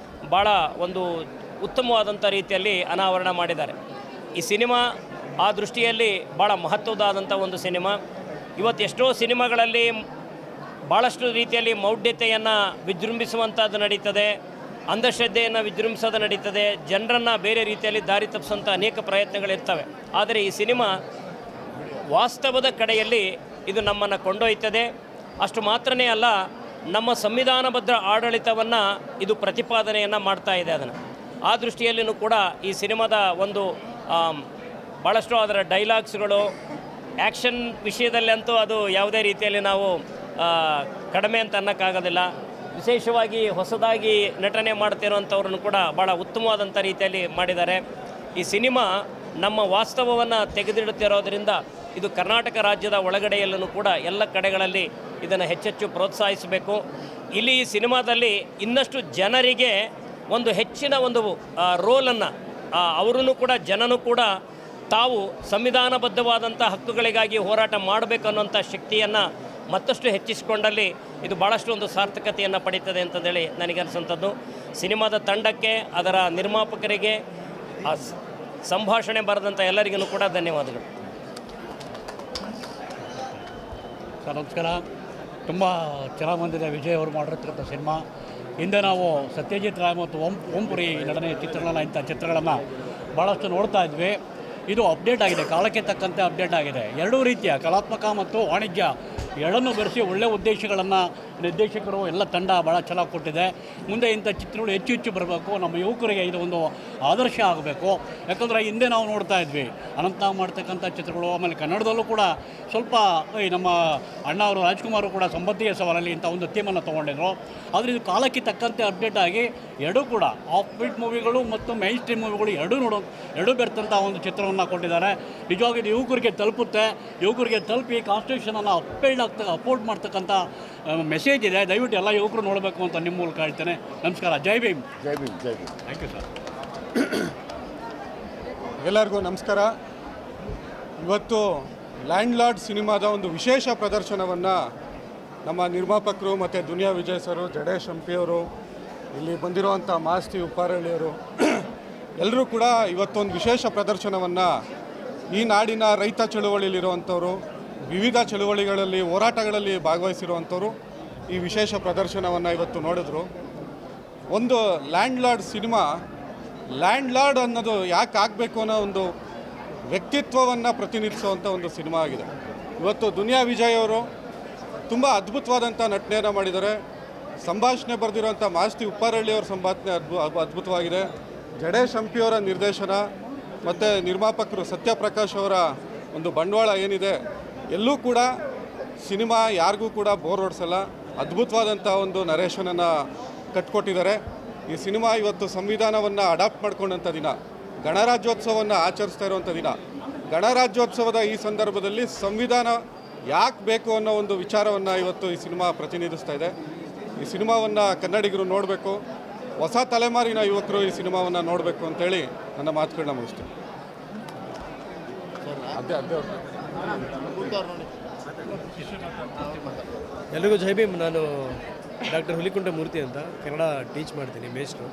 [SPEAKER 9] ಭಾಳ ಒಂದು ಉತ್ತಮವಾದಂಥ ರೀತಿಯಲ್ಲಿ ಅನಾವರಣ ಮಾಡಿದ್ದಾರೆ. ಈ ಸಿನಿಮಾ ಆ ದೃಷ್ಟಿಯಲ್ಲಿ ಭಾಳ ಮಹತ್ವದಾದಂಥ ಒಂದು ಸಿನಿಮಾ. ಇವತ್ತು ಎಷ್ಟೋ ಸಿನಿಮಾಗಳಲ್ಲಿ ಭಾಳಷ್ಟು ರೀತಿಯಲ್ಲಿ ಮೌಢ್ಯತೆಯನ್ನು ವಿಜೃಂಭಿಸುವಂಥದ್ದು ನಡೀತದೆ, ಅಂಧಶ್ರದ್ಧೆಯನ್ನು ವಿಜೃಂಭಿಸೋದು ನಡೀತದೆ, ಜನರನ್ನು ಬೇರೆ ರೀತಿಯಲ್ಲಿ ದಾರಿ ತಪ್ಪಿಸುವಂಥ ಅನೇಕ ಪ್ರಯತ್ನಗಳಿರ್ತವೆ. ಆದರೆ ಈ ಸಿನಿಮಾ ವಾಸ್ತವದ ಕಡೆಯಲ್ಲಿ ಇದು ನಮ್ಮನ್ನು ಕೊಂಡೊಯ್ತದೆ. ಅಷ್ಟು ಮಾತ್ರನೇ ಅಲ್ಲ, ನಮ್ಮ ಸಂವಿಧಾನಬದ್ಧ ಆಡಳಿತವನ್ನು ಇದು ಪ್ರತಿಪಾದನೆಯನ್ನು ಮಾಡ್ತಾ ಇದೆ. ಅದನ್ನು ಆ ದೃಷ್ಟಿಯಲ್ಲಿಯೂ ಕೂಡ ಈ ಸಿನಿಮಾದ ಒಂದು ಭಾಳಷ್ಟು ಅದರ ಡೈಲಾಗ್ಸ್ಗಳು, ಆ್ಯಕ್ಷನ್ ವಿಷಯದಲ್ಲಂತೂ ಅದು ಯಾವುದೇ ರೀತಿಯಲ್ಲಿ ನಾವು ಕಡಿಮೆ ಅಂತ ಅನ್ನೋಕ್ಕಾಗೋದಿಲ್ಲ. ವಿಶೇಷವಾಗಿ ಹೊಸದಾಗಿ ನಟನೆ ಮಾಡ್ತಿರೋಂಥವ್ರನ್ನು ಕೂಡ ಭಾಳ ಉತ್ತಮವಾದಂಥ ರೀತಿಯಲ್ಲಿ ಮಾಡಿದ್ದಾರೆ. ಈ ಸಿನಿಮಾ ನಮ್ಮ ವಾಸ್ತವವನ್ನು ತೆಗೆದಿಡುತ್ತಿರೋದರಿಂದ ಇದು ಕರ್ನಾಟಕ ರಾಜ್ಯದ ಒಳಗಡೆಯಲ್ಲೂ ಕೂಡ ಎಲ್ಲ ಕಡೆಗಳಲ್ಲಿ ಇದನ್ನು ಹೆಚ್ಚೆಚ್ಚು ಪ್ರೋತ್ಸಾಹಿಸಬೇಕು. ಇಲ್ಲಿ ಈ ಸಿನಿಮಾದಲ್ಲಿ ಇನ್ನಷ್ಟು ಜನರಿಗೆ ಒಂದು ಹೆಚ್ಚಿನ ಒಂದು ರೋಲನ್ನು ಅವರೂ ಕೂಡ, ಜನನೂ ಕೂಡ ತಾವು ಸಂವಿಧಾನಬದ್ಧವಾದಂಥ ಹಕ್ಕುಗಳಿಗಾಗಿ ಹೋರಾಟ ಮಾಡಬೇಕು ಅನ್ನೋಂಥ ಶಕ್ತಿಯನ್ನು ಮತ್ತಷ್ಟು ಹೆಚ್ಚಿಸಿಕೊಂಡಲ್ಲಿ ಇದು ಭಾಳಷ್ಟು ಒಂದು ಸಾರ್ಥಕತೆಯನ್ನು ಪಡೀತದೆ ಅಂತಂದೇಳಿ ನನಗನ್ನಿಸೋಂಥದ್ದು. ಸಿನಿಮಾದ ತಂಡಕ್ಕೆ, ಅದರ ನಿರ್ಮಾಪಕರಿಗೆ, ಆ ಸಂಭಾಷಣೆ ಬರೆದಂಥ ಎಲ್ಲರಿಗೂ ಕೂಡ ಧನ್ಯವಾದಗಳು.
[SPEAKER 10] ಸರ್ ನಮಸ್ಕಾರ. ತುಂಬ ಚೆನ್ನಾಗಿ ಬಂದಿದೆ ವಿಜಯ್ ಅವರು ಮಾಡಿರ್ತಕ್ಕಂಥ ಸಿನಿಮಾ. ಹಿಂದೆ ನಾವು ಸತ್ಯಜಿತ್ ರಾಯ್ ಮತ್ತು ಓಂಪುರಿ ನಟನೆ ಚಿತ್ರಗಳನ್ನ, ಇಂಥ ಚಿತ್ರಗಳನ್ನು ಭಾಳಷ್ಟು ನೋಡ್ತಾ ಇದ್ವಿ. ಇದು ಅಪ್ಡೇಟ್ ಆಗಿದೆ, ಕಾಲಕ್ಕೆ ತಕ್ಕಂತೆ ಅಪ್ಡೇಟ್ ಆಗಿದೆ. ಎರಡೂ ರೀತಿಯ ಕಲಾತ್ಮಕ ಮತ್ತು ವಾಣಿಜ್ಯ ಎರಡನ್ನೂ ಬೆರೆಸಿ ಒಳ್ಳೆಯ ಉದ್ದೇಶಗಳನ್ನು ನಿರ್ದೇಶಕರು ಎಲ್ಲ ತಂಡ ಭಾಳ ಚೆನ್ನಾಗಿ ಕೊಟ್ಟಿದೆ. ಮುಂದೆ ಇಂಥ ಚಿತ್ರಗಳು ಹೆಚ್ಚು ಹೆಚ್ಚು ಬರಬೇಕು, ನಮ್ಮ ಯುವಕರಿಗೆ ಇದು ಒಂದು ಆದರ್ಶ ಆಗಬೇಕು. ಯಾಕಂದರೆ ಹಿಂದೆ ನಾವು ನೋಡ್ತಾ ಇದ್ವಿ ಅನಂತನಾಗ್ ಮಾಡ್ತಕ್ಕಂಥ ಚಿತ್ರಗಳು, ಆಮೇಲೆ ಕನ್ನಡದಲ್ಲೂ ಕೂಡ ಸ್ವಲ್ಪ ನಮ್ಮ ಅಣ್ಣ ಅವರು ರಾಜ್ಕುಮಾರ್ ಕೂಡ ಸಂಬಂಧಿಯ ಸವಾಲಲ್ಲಿ ಇಂಥ ಒಂದು ಥೀಮನ್ನು ತೊಗೊಂಡಿದ್ರು. ಆದರೆ ಇದು ಕಾಲಕ್ಕೆ ತಕ್ಕಂತೆ ಅಪ್ಡೇಟ್ ಆಗಿ ಎರಡೂ ಕೂಡ ಆಫ್ ಬೀಟ್ ಮೂವಿಗಳು ಮತ್ತು ಮೈನ್ ಸ್ಟ್ರೀಮ್ ಮೂವಿಗಳು ಎರಡೂ ಬೆರ್ತಂಥ ಒಂದು ಚಿತ್ರವನ್ನು ಕೊಟ್ಟಿದ್ದಾರೆ. ನಿಜವಾಗಿ ಇದು ಯುವಕರಿಗೆ ತಲುಪುತ್ತೆ. ಯುವಕರಿಗೆ ತಲುಪಿ ಕಾನ್ಸ್ಟಿಟ್ಯೂಷನನ್ನು ಅಪೋರ್ಟ್ ಮಾಡ್ತಕ್ಕಂಥ ಮೆಸೇಜ್ ಇದೆ. ದಯವಿಟ್ಟು ಎಲ್ಲ ಯುವಕರು ನೋಡಬೇಕು ಅಂತ ನಿಮ್ಮ ಮೂಲಕ ಹೇಳ್ತೇನೆ. ನಮಸ್ಕಾರ. ಜೈ ಭೀಮ್.
[SPEAKER 11] ಜೈ ಭೀಮ್. ಜೈ ಭೀಮ್.
[SPEAKER 10] Thank you sir.
[SPEAKER 12] ಎಲ್ಲರಿಗೂ ನಮಸ್ಕಾರ. ಇವತ್ತು ಲ್ಯಾಂಡ್ಲಾರ್ಡ್ ಸಿನಿಮಾದ ಒಂದು ವಿಶೇಷ ಪ್ರದರ್ಶನವನ್ನು ನಮ್ಮ ನಿರ್ಮಾಪಕರು ಮತ್ತು ದುನಿಯಾ ವಿಜಯ್ ಸರು, ಜಡೇಶ್ ಹಂಪಿಯವರು, ಇಲ್ಲಿ ಬಂದಿರುವಂಥ ಮಾಸ್ತಿ ಉಪ್ಪಾರಳ್ಳಿಯವರು ಎಲ್ಲರೂ ಕೂಡ ಇವತ್ತೊಂದು ವಿಶೇಷ ಪ್ರದರ್ಶನವನ್ನು ಈ ನಾಡಿನ ರೈತ ಚಳುವಳಿಯಲ್ಲಿರುವಂಥವ್ರು, ವಿವಿಧ ಚಳುವಳಿಗಳಲ್ಲಿ ಹೋರಾಟಗಳಲ್ಲಿ ಭಾಗವಹಿಸಿರುವಂಥವ್ರು ಈ ವಿಶೇಷ ಪ್ರದರ್ಶನವನ್ನು ಇವತ್ತು ನೋಡಿದ್ರು. ಒಂದು ಲ್ಯಾಂಡ್ಲಾರ್ಡ್ ಸಿನಿಮಾ, ಲ್ಯಾಂಡ್ಲಾರ್ಡ್ ಅನ್ನೋದು ಯಾಕೆ ಆಗಬೇಕು ಅನ್ನೋ ಒಂದು ವ್ಯಕ್ತಿತ್ವವನ್ನು ಪ್ರತಿನಿಧಿಸುವಂಥ ಒಂದು ಸಿನಿಮಾ ಆಗಿದೆ. ಇವತ್ತು ದುನಿಯಾ ವಿಜಯ್ ಅವರು ತುಂಬ ಅದ್ಭುತವಾದಂಥ ನಟನೆಯನ್ನು ಮಾಡಿದ್ದಾರೆ. ಸಂಭಾಷಣೆ ಬರೆದಿರುವಂಥ ಮಾಸ್ತಿ ಉಪ್ಪಾರಳ್ಳಿಯವರ ಸಂಭಾಷಣೆ ಅದ್ಭುತವಾಗಿದೆ. ಜಡೇಶ್ ಹಂಪಿಯವರ ನಿರ್ದೇಶನ ಮತ್ತು ನಿರ್ಮಾಪಕರು ಸತ್ಯಪ್ರಕಾಶ್ ಅವರ ಒಂದು ಬಂಡವಾಳ ಏನಿದೆ, ಎಲ್ಲೂ ಕೂಡ ಸಿನಿಮಾ ಯಾರಿಗೂ ಕೂಡ ಬೋರ್ ಹೊಡ್ಸಲ್ಲ. ಅದ್ಭುತವಾದಂಥ ಒಂದು ನರೇಶನನ್ನು ಕಟ್ಕೊಟ್ಟಿದ್ದಾರೆ. ಈ ಸಿನಿಮಾ ಇವತ್ತು ಸಂವಿಧಾನವನ್ನು ಅಡಾಪ್ಟ್ ಮಾಡ್ಕೊಂಡಂಥ ದಿನ, ಗಣರಾಜ್ಯೋತ್ಸವವನ್ನು ಆಚರಿಸ್ತಾ ಇರುವಂಥ ದಿನ. ಗಣರಾಜ್ಯೋತ್ಸವದ ಈ ಸಂದರ್ಭದಲ್ಲಿ ಸಂವಿಧಾನ ಯಾಕೆ ಬೇಕು ಅನ್ನೋ ಒಂದು ವಿಚಾರವನ್ನು ಇವತ್ತು ಈ ಸಿನಿಮಾ ಪ್ರತಿನಿಧಿಸ್ತಾ ಇದೆ. ಈ ಸಿನಿಮಾವನ್ನು ಕನ್ನಡಿಗರು ನೋಡಬೇಕು, ಹೊಸ ತಲೆಮಾರಿನ ಯುವಕರು ಈ ಸಿನಿಮಾವನ್ನು ನೋಡಬೇಕು ಅಂತೇಳಿ ನನ್ನ ಮಾತುಗಳನ್ನ ಮುಗಿಸ್ತೀನಿ.
[SPEAKER 13] ಎಲ್ರಿಗೂ ಜೈ ಭೀಮ್. ನಾನು ಡಾಕ್ಟರ್ ಹುಲಿಕುಂಟ ಮೂರ್ತಿ ಅಂತ, ಕನ್ನಡ ಟೀಚ್ ಮಾಡ್ತೀನಿ, ಮೇಸ್ಟ್ರು.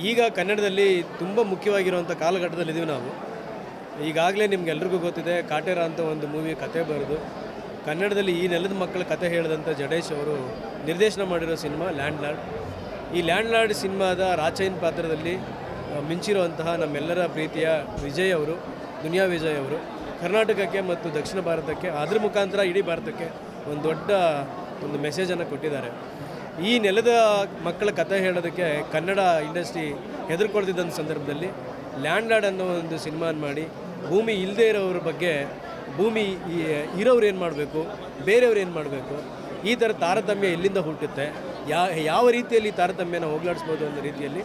[SPEAKER 13] ಈಗ ಕನ್ನಡದಲ್ಲಿ ತುಂಬ ಮುಖ್ಯವಾಗಿರುವಂಥ ಕಾಲಘಟ್ಟದಲ್ಲಿದ್ದೀವಿ ನಾವು. ಈಗಾಗಲೇ ನಿಮ್ಗೆಲ್ರಿಗೂ ಗೊತ್ತಿದೆ, ಕಾಟೇರ ಅಂತ ಒಂದು ಮೂವಿ ಕತೆ ಬರೆದು ಕನ್ನಡದಲ್ಲಿ ಈ ನೆಲದ ಮಕ್ಕಳ ಕತೆ ಹೇಳಿದಂಥ ಜಡೇಶ್ ಅವರು ನಿರ್ದೇಶನ ಮಾಡಿರೋ ಸಿನಿಮಾ ಲ್ಯಾಂಡ್ಲಾರ್ಡ್. ಈ ಲ್ಯಾಂಡ್ಲಾರ್ಡ್ ಸಿನಿಮಾದ ರಾಚೈನ್ ಪಾತ್ರದಲ್ಲಿ ಮಿಂಚಿರುವಂತಹ ನಮ್ಮೆಲ್ಲರ ಪ್ರೀತಿಯ ವಿಜಯ್ ಅವರು, ದುನಿಯಾ ವಿಜಯ್ ಅವರು ಕರ್ನಾಟಕಕ್ಕೆ ಮತ್ತು ದಕ್ಷಿಣ ಭಾರತಕ್ಕೆ, ಅದ್ರ ಮುಖಾಂತರ ಇಡೀ ಭಾರತಕ್ಕೆ ಒಂದು ದೊಡ್ಡ ಒಂದು ಮೆಸೇಜನ್ನು ಕೊಟ್ಟಿದ್ದಾರೆ. ಈ ನೆಲದ ಮಕ್ಕಳ ಕಥೆ ಹೇಳೋದಕ್ಕೆ ಕನ್ನಡ ಇಂಡಸ್ಟ್ರಿ ಹೆದರ್ಕೊಳ್ತಿದ್ದಂಥ ಸಂದರ್ಭದಲ್ಲಿ ಲ್ಯಾಂಡ್ಲಾರ್ಡ್ ಅನ್ನೋ ಒಂದು ಸಿನಿಮಾನ ಮಾಡಿ ಭೂಮಿ ಇಲ್ಲದೇ ಇರೋವ್ರ ಬಗ್ಗೆ, ಭೂಮಿ ಇರೋರು ಏನು ಮಾಡಬೇಕು, ಬೇರೆಯವ್ರು ಏನು ಮಾಡಬೇಕು, ಈ ಥರ ತಾರತಮ್ಯ ಎಲ್ಲಿಂದ ಹುಟ್ಟುತ್ತೆ, ಯಾವ ರೀತಿಯಲ್ಲಿ ತಾರತಮ್ಯನ ಹೋಗಲಾಡಿಸ್ಬೋದು ಅನ್ನೋ ರೀತಿಯಲ್ಲಿ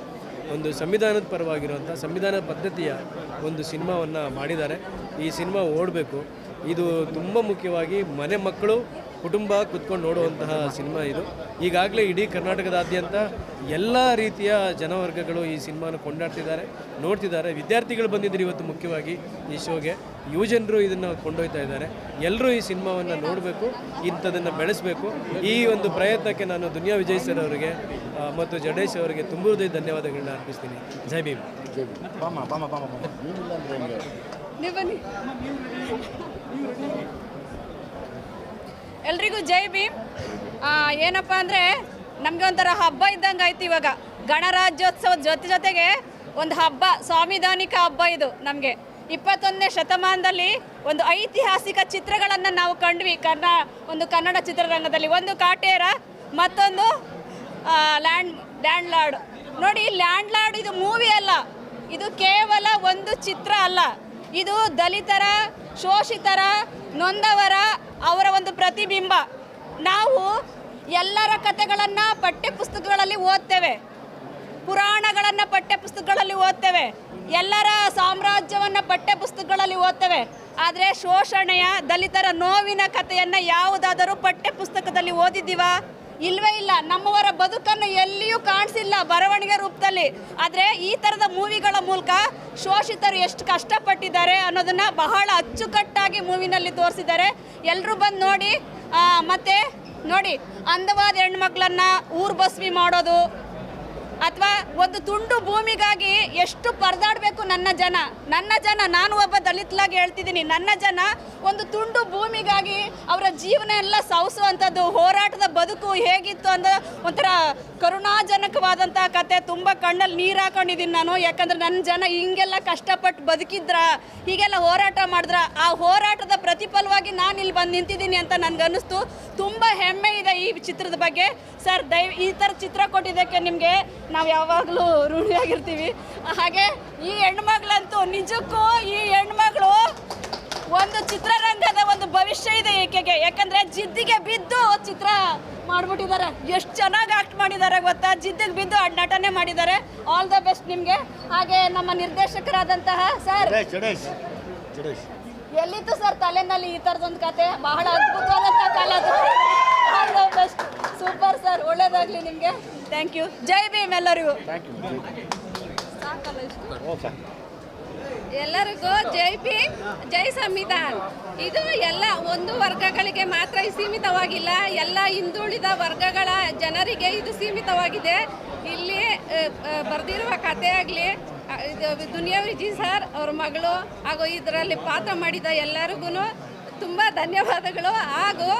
[SPEAKER 13] ಒಂದು ಸಂವಿಧಾನದ ಪರವಾಗಿರುವಂಥ ಸಂವಿಧಾನ ಪದ್ಧತಿಯ ಒಂದು ಸಿನಿಮಾವನ್ನು ಮಾಡಿದ್ದಾರೆ. ಈ ಸಿನಿಮಾ ಓಡಬೇಕು. ಇದು ತುಂಬ ಮುಖ್ಯವಾಗಿ ಮನೆ ಮಕ್ಕಳು ಕುಟುಂಬ ಕುತ್ಕೊಂಡು ನೋಡುವಂತಹ ಸಿನಿಮಾ ಇದು. ಈಗಾಗಲೇ ಇಡೀ ಕರ್ನಾಟಕದಾದ್ಯಂತ ಎಲ್ಲ ರೀತಿಯ ಜನವರ್ಗಗಳು ಈ ಸಿನಿಮಾನ ಕೊಂಡಾಡ್ತಿದ್ದಾರೆ, ನೋಡ್ತಿದ್ದಾರೆ. ವಿದ್ಯಾರ್ಥಿಗಳು ಬಂದಿದ್ದರು ಇವತ್ತು ಮುಖ್ಯವಾಗಿ ಈ ಶೋಗೆ. ಯುವಜನರು ಇದನ್ನು ಕೊಂಡೊಯ್ತಾ ಇದ್ದಾರೆ. ಎಲ್ಲರೂ ಈ ಸಿನಿಮಾವನ್ನು ನೋಡಬೇಕು, ಇಂಥದನ್ನು ಬೆಳೆಸಬೇಕು. ಈ ಒಂದು ಪ್ರಯತ್ನಕ್ಕೆ ನಾನು ದುನಿಯಾ ವಿಜಯ್ ಸರ್ ಅವರಿಗೆ ಮತ್ತು ಜಡೇಶ್ ಅವರಿಗೆ ತುಂಬ ಹೃದಯ ಧನ್ಯವಾದಗಳನ್ನ ಅರ್ಪಿಸ್ತೀನಿ. ಜೈ ಭೀಮ್.
[SPEAKER 7] ಎಲ್ರಿಗೂ ಜೈ ಭೀಮ್. ಏನಪ್ಪ ಅಂದರೆ ನಮಗೆ ಒಂಥರ ಹಬ್ಬ ಇದ್ದಂಗೆ ಆಯ್ತು. ಇವಾಗ ಗಣರಾಜ್ಯೋತ್ಸವದ ಜೊತೆಗೆ ಒಂದು ಹಬ್ಬ, ಸಾಂವಿಧಾನಿಕ ಹಬ್ಬ ಇದು ನಮಗೆ. 21ನೇ ಶತಮಾನದಲ್ಲಿ ಒಂದು ಐತಿಹಾಸಿಕ ಚಿತ್ರಗಳನ್ನು ನಾವು ಕಂಡ್ವಿ ಕನ್ನಡ ಚಿತ್ರರಂಗದಲ್ಲಿ. ಒಂದು ಕಾಟೇರ, ಮತ್ತೊಂದು ಲ್ಯಾಂಡ್ ಲಾರ್ಡ್. ನೋಡಿ, ಲ್ಯಾಂಡ್ ಲಾರ್ಡ್ ಇದು ಮೂವಿ ಅಲ್ಲ, ಇದು ಕೇವಲ ಒಂದು ಚಿತ್ರ ಅಲ್ಲ. ಇದು ದಲಿತರ, ಶೋಷಿತರ, ನೊಂದವರ ಅವರ ಒಂದು ಪ್ರತಿಬಿಂಬ. ನಾವು ಎಲ್ಲರ ಕಥೆಗಳನ್ನು ಪಠ್ಯಪುಸ್ತಕಗಳಲ್ಲಿ ಓದ್ತೇವೆ, ಪುರಾಣಗಳನ್ನು ಪಠ್ಯಪುಸ್ತಕಗಳಲ್ಲಿ ಓದ್ತೇವೆ, ಎಲ್ಲರ ಸಾಮ್ರಾಜ್ಯವನ್ನು ಪಠ್ಯಪುಸ್ತಕಗಳಲ್ಲಿ ಓದ್ತೇವೆ. ಆದರೆ ಶೋಷಣೆಯ, ದಲಿತರ ನೋವಿನ ಕಥೆಯನ್ನು ಯಾವುದಾದರೂ ಪಠ್ಯಪುಸ್ತಕದಲ್ಲಿ ಓದಿದ್ದೀವಾ? ಇಲ್ಲವೇ ಇಲ್ಲ. ನಮ್ಮವರ ಬದುಕನ್ನು ಎಲ್ಲಿಯೂ ಕಾಣಿಸಿಲ್ಲ ಬರವಣಿಗೆ ರೂಪದಲ್ಲಿ. ಆದರೆ ಈ ಥರದ ಮೂವಿಗಳ ಮೂಲಕ ಶೋಷಿತರು ಎಷ್ಟು ಕಷ್ಟಪಟ್ಟಿದ್ದಾರೆ ಅನ್ನೋದನ್ನು ಬಹಳ ಅಚ್ಚುಕಟ್ಟಾಗಿ ಮೂವಿನಲ್ಲಿ ತೋರಿಸಿದ್ದಾರೆ. ಎಲ್ಲರೂ ಬಂದು ನೋಡಿ. ಮತ್ತು ನೋಡಿ, ಅಂದವಾದ ಹೆಣ್ಮಕ್ಳನ್ನು ಊರ್ಬಸ್ವಿ ಮಾಡೋದು, ಅಥವಾ ಒಂದು ತುಂಡು ಭೂಮಿಗಾಗಿ ಎಷ್ಟು ಪರದಾಡಬೇಕು ನನ್ನ ಜನ. ನಾನು ಒಬ್ಬ ದಲಿತಲಾಗಿ ಹೇಳ್ತಿದ್ದೀನಿ, ನನ್ನ ಜನ ಒಂದು ತುಂಡು ಭೂಮಿಗಾಗಿ ಅವರ ಜೀವನ ಎಲ್ಲ ಸವಸುವಂಥದ್ದು, ಹೋರಾಟದ ಬದುಕು ಹೇಗಿತ್ತು ಅಂದ್ರೆ ಒಂಥರ ಕರುಣಾಜನಕವಾದಂಥ ಕತೆ. ತುಂಬ ಕಣ್ಣಲ್ಲಿ ನೀರು ಹಾಕೊಂಡಿದ್ದೀನಿ ನಾನು. ಯಾಕಂದರೆ ನನ್ನ ಜನ ಹಿಂಗೆಲ್ಲ ಕಷ್ಟಪಟ್ಟು ಬದುಕಿದ್ರ, ಹೀಗೆಲ್ಲ ಹೋರಾಟ ಮಾಡಿದ್ರ, ಆ ಹೋರಾಟದ ಪ್ರತಿಫಲವಾಗಿ ನಾನು ಇಲ್ಲಿ ಬಂದು ನಿಂತಿದ್ದೀನಿ ಅಂತ ನನಗನ್ನಿಸ್ತು. ತುಂಬ ಹೆಮ್ಮೆ ಇದೆ ಈ ಚಿತ್ರದ ಬಗ್ಗೆ. ಸರ್, ಈ ಥರ ಚಿತ್ರ ಕೊಟ್ಟಿದ್ದಕ್ಕೆ ನಿಮಗೆ ನಾವು ಯಾವಾಗಲೂ ಋಣಿಯಾಗಿರ್ತೀವಿ. ಹಾಗೆ ಈ ಹೆಣ್ಮಗಳಂತೂ ನಿಜಕ್ಕೂ ಈ ಹೆಣ್ಮಗಳು ಒಂದು ಚಿತ್ರರಂಗದ ಒಂದು ಭವಿಷ್ಯ ಇದೆ ಈಕೆಗೆ. ಯಾಕಂದರೆ ಜಿದ್ದಿಗೆ ಬಿದ್ದು ಚಿತ್ರ ಮಾಡಿಬಿಟ್ಟಿದ್ದಾರೆ. ಎಷ್ಟು ಚೆನ್ನಾಗಿ ಆಕ್ಟ್ ಮಾಡಿದ್ದಾರೆ ಗೊತ್ತಾ? ಜಿದ್ದಿಗೆ ಬಿದ್ದು ನಟನೆ ಮಾಡಿದ್ದಾರೆ. ಆಲ್ ದ ಬೆಸ್ಟ್ ನಿಮಗೆ. ಹಾಗೆ ನಮ್ಮ ನಿರ್ದೇಶಕರಾದಂತಹ ಸರ್, ಎಲ್ಲಿತ್ತು ಸರ್ ತಲೆನಲ್ಲಿ ಈ ಥರದೊಂದು ಕತೆ? ಬಹಳ ಅದ್ಭುತವಾದಂಥ ಕಾಲ. All the best. Super sir, ಒಳ್ಳೇದಾಗಲಿ ನಿಮಗೆ. Thank you. ಜೈ ಭೀಮ್ ಎಲ್ಲರಿಗೂ.
[SPEAKER 11] ಎಲ್ಲರಿಗೂ ಜೈ ಭೀಮ್, ಜೈ ಸಂವಿಧಾನ್. ಇದು ಎಲ್ಲ ಒಂದು ವರ್ಗಗಳಿಗೆ ಮಾತ್ರ ಸೀಮಿತವಾಗಿಲ್ಲ, ಎಲ್ಲ ಹಿಂದುಳಿದ ವರ್ಗಗಳ ಜನರಿಗೆ ಇದು ಸೀಮಿತವಾಗಿದೆ. ಇಲ್ಲಿ ಬರೆದಿರುವ ಕಥೆ ಆಗಲಿ, ದುನಿಯಾ ವಿಜಯ್ ಸರ್ ಅವ್ರ ಮಗಳು ಹಾಗೂ ಇದರಲ್ಲಿ ಪಾತ್ರ ಮಾಡಿದ ಎಲ್ಲರಿಗೂ ತುಂಬ ಧನ್ಯವಾದಗಳು. ಹಾಗೂ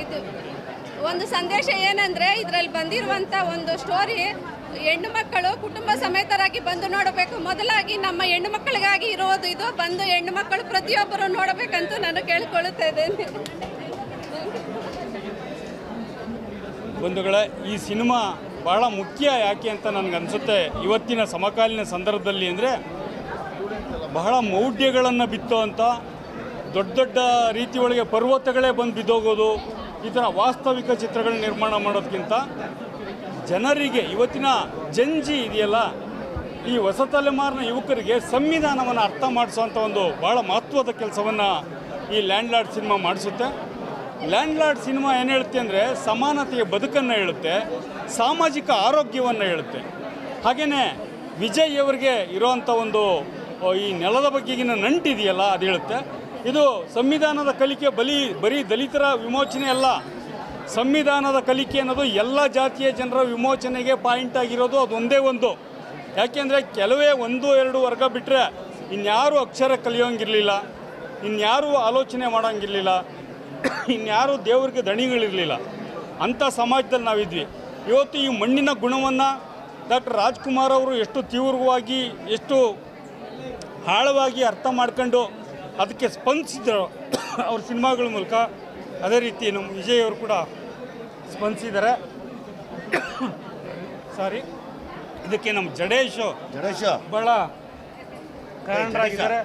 [SPEAKER 11] ಇದು ಒಂದು ಸಂದೇಶ ಏನಂದರೆ, ಇದರಲ್ಲಿ ಬಂದಿರುವಂಥ ಒಂದು ಸ್ಟೋರಿ ಹೆಣ್ಣು ಮಕ್ಕಳು ಕುಟುಂಬ ಸಮೇತರಾಗಿ ಬಂದು ನೋಡಬೇಕು. ಮೊದಲಾಗಿ ನಮ್ಮ ಹೆಣ್ಣು ಮಕ್ಕಳಿಗಾಗಿ ಇರೋದು ಇದು. ಬಂದು ಹೆಣ್ಣು ಮಕ್ಕಳು ಪ್ರತಿಯೊಬ್ಬರು ನೋಡಬೇಕಂತೂ ನಾನು ಕೇಳಿಕೊಳ್ಳುತ್ತಾ ಇದ್ದೇನೆ.
[SPEAKER 14] ಬಂಧುಗಳೇ, ಈ ಸಿನಿಮಾ ಭಾಳ ಮುಖ್ಯ. ಯಾಕೆ ಅಂತ ನನಗನ್ಸುತ್ತೆ, ಇವತ್ತಿನ ಸಮಕಾಲೀನ ಸಂದರ್ಭದಲ್ಲಿ ಅಂದರೆ ಬಹಳ ಮೌಢ್ಯಗಳನ್ನು ಬಿತ್ತುವಂಥ ದೊಡ್ಡ ದೊಡ್ಡ ರೀತಿ ಒಳಗೆ ಪರ್ವತಗಳೇ ಬಂದು ಬಿದ್ದೋಗೋದು, ಈ ಥರ ವಾಸ್ತವಿಕ ಚಿತ್ರಗಳನ್ನ ನಿರ್ಮಾಣ ಮಾಡೋದಕ್ಕಿಂತ ಜನರಿಗೆ, ಇವತ್ತಿನ ಜಂಜಿ ಇದೆಯಲ್ಲ, ಈ ಹೊಸ ತಲೆಮಾರಿನ ಯುವಕರಿಗೆ ಸಂವಿಧಾನವನ್ನು ಅರ್ಥ ಮಾಡಿಸೋವಂಥ ಒಂದು ಭಾಳ ಮಹತ್ವದ ಕೆಲಸವನ್ನು ಈ ಲ್ಯಾಂಡ್ ಲಾರ್ಡ್ ಸಿನಿಮಾ ಮಾಡಿಸುತ್ತೆ. ಲ್ಯಾಂಡ್ ಲಾರ್ಡ್ ಸಿನಿಮಾ ಏನು ಹೇಳುತ್ತೆ ಅಂದರೆ, ಸಮಾನತೆಯ ಬದುಕನ್ನು ಹೇಳುತ್ತೆ, ಸಾಮಾಜಿಕ ಆರೋಗ್ಯವನ್ನು ಹೇಳುತ್ತೆ. ಹಾಗೆಯೇ ವಿಜಯ್ ಅವರಿಗೆ ಇರೋವಂಥ ಒಂದು ಈ ನೆಲದ ಬಗ್ಗೆಗಿನ ನಂಟಿದೆಯಲ್ಲ, ಅದು ಹೇಳುತ್ತೆ. ಇದು ಸಂವಿಧಾನದ ಕಲಿಕೆ ಬರೀ ದಲಿತರ ವಿಮೋಚನೆ ಅಲ್ಲ. ಸಂವಿಧಾನದ ಕಲಿಕೆ ಅನ್ನೋದು ಎಲ್ಲ ಜಾತಿಯ ಜನರ ವಿಮೋಚನೆಗೆ ಪಾಯಿಂಟ್ ಆಗಿರೋದು ಅದೊಂದೇ ಒಂದು. ಯಾಕೆಂದರೆ ಕೆಲವೇ 1-2 ವರ್ಗ ಬಿಟ್ಟರೆ ಇನ್ಯಾರೂ ಅಕ್ಷರ ಕಲಿಯೋಂಗಿರಲಿಲ್ಲ, ಇನ್ಯಾರೂ ಆಲೋಚನೆ ಮಾಡೋಂಗಿರಲಿಲ್ಲ, ಇನ್ಯಾರೂ ದೇವ್ರಿಗೆ ದಣಿಗಳಿರಲಿಲ್ಲ. ಅಂಥ ಸಮಾಜದಲ್ಲಿ ನಾವಿದ್ವಿ. ಇವತ್ತು ಈ ಮಣ್ಣಿನ ಗುಣವನ್ನು ಡಾಕ್ಟರ್ ರಾಜ್ಕುಮಾರ್ ಅವರು ಎಷ್ಟು ತೀವ್ರವಾಗಿ, ಎಷ್ಟು ಆಳವಾಗಿ ಅರ್ಥ ಮಾಡ್ಕೊಂಡು ಅದಕ್ಕೆ ಸ್ಪಂದಿಸಿದ್ರು ಅವ್ರ ಸಿನಿಮಾಗಳ ಮೂಲಕ, ಅದೇ ರೀತಿ ನಮ್ಮ ವಿಜಯ್ ಅವರು ಕೂಡ ಸ್ಪಂದಿಸಿದ್ದಾರೆ. ಸಾರಿ, ಇದಕ್ಕೆ ನಮ್ಮ ಜಡೇಶ್ ಭಾಳ ಕಾರಣರಾಗಿದ್ದಾರೆ.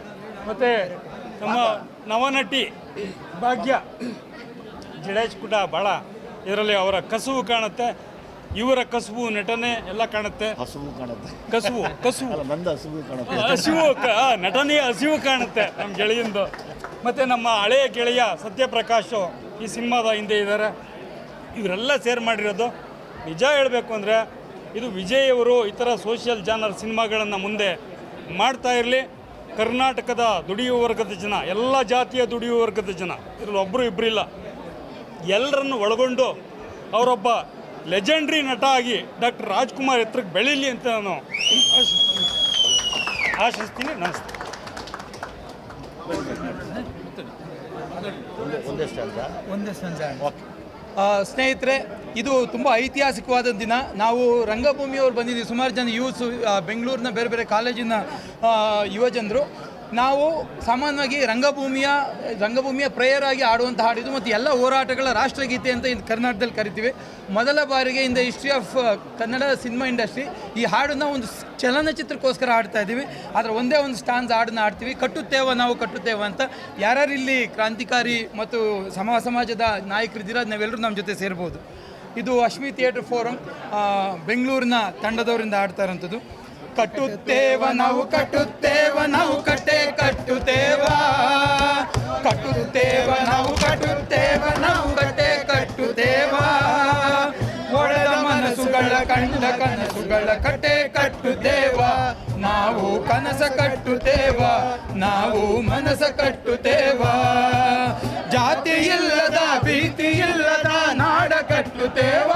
[SPEAKER 14] ಮತ್ತು ನಮ್ಮ ನವನಟಿ ಭಾಗ್ಯ ಜಡೇಶ್ ಕೂಡ ಭಾಳ ಇದರಲ್ಲಿ ಅವರ ಕಸುವು ಕಾಣುತ್ತೆ. ಇವರ ಕಸುಬು ನಟನೆ ಎಲ್ಲ ಕಾಣುತ್ತೆ.
[SPEAKER 15] ಹಸುವು ಕಾಣುತ್ತೆ.
[SPEAKER 14] ಕಸುವು
[SPEAKER 15] ಅಲ್ಲ, ನಂದು ಹಸುವು ಕಾಣುತ್ತೆ.
[SPEAKER 14] ಹಸಿವು ನಟನೆಯ ಹಸಿವು ಕಾಣುತ್ತೆ ನಮ್ಮ ಗೆಳೆಯಂದು. ಮತ್ತು ನಮ್ಮ ಹಳೆಯ ಗೆಳೆಯ ಸತ್ಯಪ್ರಕಾಶ್ ಈ ಸಿನಿಮಾದ ಹಿಂದೆ ಇದ್ದಾರೆ. ಇವರೆಲ್ಲ ಸೇರ್ ಮಾಡಿರೋದು ನಿಜ ಹೇಳಬೇಕು ಅಂದರೆ ಇದು ವಿಜಯ್ ಅವರು ಈ ಥರ ಸೋಷಿಯಲ್ ಜಾನರ್ ಸಿನಿಮಾಗಳನ್ನು ಮುಂದೆ ಮಾಡ್ತಾ ಇರಲಿ. ಕರ್ನಾಟಕದ ದುಡಿಯುವ ವರ್ಗದ ಜನ, ಎಲ್ಲ ಜಾತಿಯ ದುಡಿಯುವ ವರ್ಗದ ಜನ, ಇದರಲ್ಲಿ ಒಬ್ಬರು ಇಬ್ಬರಿಲ್ಲ, ಎಲ್ಲರನ್ನು ಒಳಗೊಂಡು ಅವರೊಬ್ಬ ಲೆಜೆಂಡ್ರಿ ನಟ ಆಗಿ ಡಾಕ್ಟರ್ ರಾಜ್ಕುಮಾರ್ ಎತ್ತರಕ್ಕೆ ಬೆಳೀಲಿ ಅಂತ ನಾನು ಆಶಿಸ್ತೀನಿ. ನಮಸ್ತೆ.
[SPEAKER 16] ಸ್ನೇಹಿತರೆ, ಇದು ತುಂಬ ಐತಿಹಾಸಿಕವಾದ ದಿನ. ನಾವು ರಂಗಭೂಮಿಯವರು ಬಂದಿದ್ದೀವಿ, ಸುಮಾರು ಜನ ಯೂತ್ಸು, ಬೆಂಗಳೂರಿನ ಬೇರೆ ಬೇರೆ ಕಾಲೇಜಿನ ಯುವಜನರು. ನಾವು ಸಾಮಾನ್ಯವಾಗಿ ರಂಗಭೂಮಿಯ ಪ್ರೇಯರ್ ಆಗಿ ಆಡುವಂಥ ಹಾಡಿದು ಮತ್ತು ಎಲ್ಲ ಹೋರಾಟಗಳ ರಾಷ್ಟ್ರಗೀತೆ ಅಂತ ಕರ್ನಾಟಕದಲ್ಲಿ ಕರಿತೀವಿ. ಮೊದಲ ಬಾರಿಗೆ in the history of Kannada cinema industry ಈ ಹಾಡನ್ನು ಒಂದು ಚಲನಚಿತ್ರಕ್ಕೋಸ್ಕರ ಹಾಡ್ತಾ ಇದ್ದೀವಿ. ಅದರ ಒಂದೇ ಒಂದು ಸ್ಟಾನ್ಸ್ ಹಾಡನ್ನ ಆಡ್ತೀವಿ, ಕಟ್ಟುತ್ತೇವ ನಾವು ಕಟ್ಟುತ್ತೇವ ಅಂತ. ಯಾರ್ಯಾರು ಇಲ್ಲಿ ಕ್ರಾಂತಿಕಾರಿ ಮತ್ತು ಸಮಾಜದ ನಾಯಕರಿದ್ದೀರ, ನಾವೆಲ್ಲರೂ ನಮ್ಮ ಜೊತೆ ಸೇರ್ಬೋದು. ಇದು ಅಶ್ಮಿ ಥಿಯೇಟರ್ ಫೋರಮ್ ಬೆಂಗಳೂರಿನ ತಂಡದವರಿಂದ ಆಡ್ತಾ ಇರೋಂಥದ್ದು. ಕಟ್ಟುತ್ತೇವ ನಾವು ಕಟ್ಟುತ್ತೇವ ನಾವು ಕಟ್ಟೆ ಕಟ್ಟುತ್ತೇವ, ಕಟ್ಟುತ್ತೇವ ನಾವು ಕಟ್ಟುತ್ತೇವ ನಾವು ಕಟ್ಟೆ ಕಟ್ಟುತ್ತೇವ, ಒಡೆದ ಮನಸ್ಸುಗಳ ಕಂಡ ಕನಸುಗಳ ಕಟ್ಟೆ ಕಟ್ಟುತ್ತೇವ, ನಾವು ಕನಸ ಕಟ್ಟುತ್ತೇವ ನಾವು ಮನಸ ಕಟ್ಟುತ್ತೇವ, ಜಾತಿ ಇಲ್ಲದ ಭೀತಿ ಇಲ್ಲದ ನಾಡ ಕಟ್ಟುತ್ತೇವ,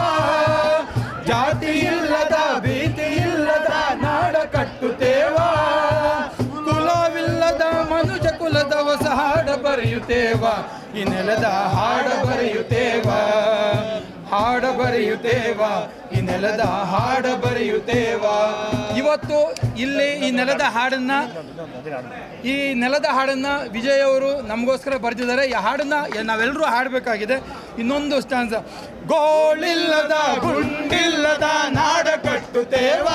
[SPEAKER 16] ಜಾತಿ ಇಲ್ಲದ ಭೀತಿ ಇಲ್ಲದ ನಾಡ ಕಟ್ಟುತ್ತೇವ, ಕುಲವಿಲ್ಲದ ಮನುಜ ಕುಲದ ಹೊಸ ಹಾಡ ಬರೆಯುತ್ತೇವ, ಈ ನೆಲದ ಹಾಡ ಬರೆಯುತ್ತೇವ, ಹಾಡ ಬರೆಯುತ್ತೇವ, ಈ ನೆಲದ ಹಾಡ ಬರೆಯುತ್ತೇವ. ಇವತ್ತು ಇಲ್ಲಿ ಈ ನೆಲದ ಹಾಡನ್ನು ವಿಜಯ್ ಅವರು ನಮಗೋಸ್ಕರ ಬರೆದಿದ್ದಾರೆ. ಈ ಹಾಡನ್ನು ನಾವೆಲ್ಲರೂ ಹಾಡಬೇಕಾಗಿದೆ. ಇನ್ನೊಂದು ಸ್ಟಾನ್ಸ: ಗೋಳಿಲ್ಲದ ಗುಂಡಿಲ್ಲದ ನಾಡ ಕಟ್ಟುತ್ತೇವ,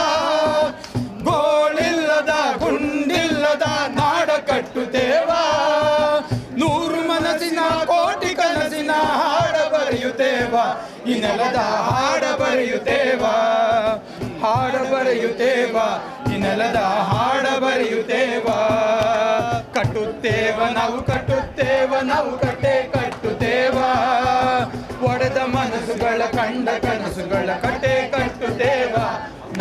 [SPEAKER 16] ಗೋಳಿಲ್ಲದ ಗುಂಡಿಲ್ಲದ ನಾಡ ಕಟ್ಟುತ್ತೇವ, ನೂರು ಮನಸ್ಸಿನ ಕೋಟಿ ಕನಸಿನ ಹಾಡ ಬರೆಯುತ್ತೇವ, ಈ ನೆಲದ ಹಾಡ ಬರೆಯುತ್ತೇವ, ಹಾಡ ಬರೆಯುತ್ತೇವ, ಈ ನೆಲದ ಹಾಡ ಬರೆಯುತ್ತೇವ, ಕಟ್ಟುತ್ತೇವ ನಾವು ಕಟ್ಟುತ್ತೇವ ನಾವು ಕಟ್ಟೆ ಕಟ್ಟುತ್ತೇವ, ಒಡೆದ ಮನಸ್ಸುಗಳ ಕಂಡ ಕನಸುಗಳ ಕಟ್ಟೆ ಕಟ್ಟುತ್ತೇವ,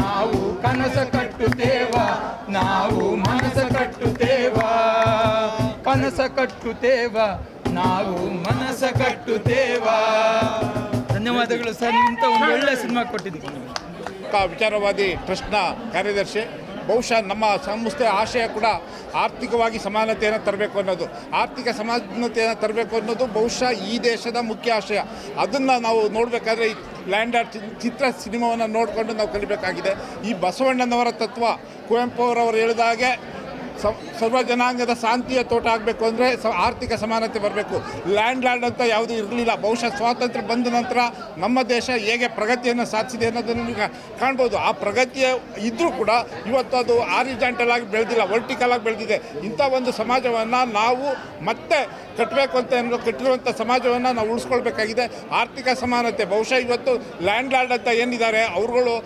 [SPEAKER 16] ನಾವು ಕನಸ ಕಟ್ಟುತ್ತೇವ ನಾವು ಮನಸ ಕಟ್ಟುತ್ತೇವ, ಕನಸ ಕಟ್ಟುತ್ತೇವ ನಾವು ಮನಸ ಕಟ್ಟುತ್ತೇವ. ಧನ್ಯವಾದಗಳು ಸರ್, ಇಂಥ ಒಂದು ಒಳ್ಳೆಯ ಸಿನಿಮಾ ಕೊಟ್ಟಿದ್ದೀವಿ.
[SPEAKER 17] ವಿಚಾರವಾದಿ ಟ್ರಸ್ಟ್ನ ಕಾರ್ಯದರ್ಶಿ. ಬಹುಶಃ ನಮ್ಮ ಸಂಸ್ಥೆ ಆಶಯ ಕೂಡ ಆರ್ಥಿಕವಾಗಿ ಸಮಾನತೆಯನ್ನು ತರಬೇಕು ಅನ್ನೋದು, ಆರ್ಥಿಕ ಸಮಾನತೆಯನ್ನು ತರಬೇಕು ಅನ್ನೋದು ಬಹುಶಃ ಈ ದೇಶದ ಮುಖ್ಯ ಆಶಯ. ಅದನ್ನು ನಾವು ನೋಡಬೇಕಾದ್ರೆ ಈ ಲ್ಯಾಂಡ್ ಆರ್ಟ್ ಚಿತ್ರ ಸಿನಿಮಾವನ್ನು ನೋಡಿಕೊಂಡು ನಾವು ಕಲಿಬೇಕಾಗಿದೆ. ಈ ಬಸವಣ್ಣನವರ ತತ್ವ, ಕುವೆಂಪು ಅವರವರು ಹೇಳಿದ ಹಾಗೆ ಸರ್ವ ಜನಾಂಗದ ಶಾಂತಿಯ ತೋಟ ಆಗಬೇಕು ಅಂದರೆ ಆರ್ಥಿಕ ಸಮಾನತೆ ಬರಬೇಕು. ಲ್ಯಾಂಡ್ ಅಂತ ಯಾವುದೂ ಇರಲಿಲ್ಲ. ಬಹುಶಃ ಸ್ವಾತಂತ್ರ್ಯ ಬಂದ ನಂತರ ನಮ್ಮ ದೇಶ ಹೇಗೆ ಪ್ರಗತಿಯನ್ನು ಸಾಧಿಸಿದೆ ಅನ್ನೋದನ್ನು ಕಾಣ್ಬೋದು. ಆ ಪ್ರಗತಿಯ ಇದ್ದರೂ ಕೂಡ ಇವತ್ತು ಅದು ಆರಿಜಾಂಟಲ್ ಆಗಿ ಬೆಳೆದಿಲ್ಲ, ವರ್ಟಿಕಲ್ ಆಗಿ ಬೆಳೆದಿದೆ. ಇಂಥ ಒಂದು ಸಮಾಜವನ್ನು ನಾವು ಮತ್ತೆ ಕಟ್ಟಬೇಕು ಅಂತ ಕಟ್ಟಿರುವಂಥ ಸಮಾಜವನ್ನು ನಾವು ಉಳಿಸ್ಕೊಳ್ಬೇಕಾಗಿದೆ. ಆರ್ಥಿಕ ಸಮಾನತೆ ಬಹುಶಃ ಇವತ್ತು ಲ್ಯಾಂಡ್ ಅಂತ ಏನಿದ್ದಾರೆ ಅವ್ರುಗಳು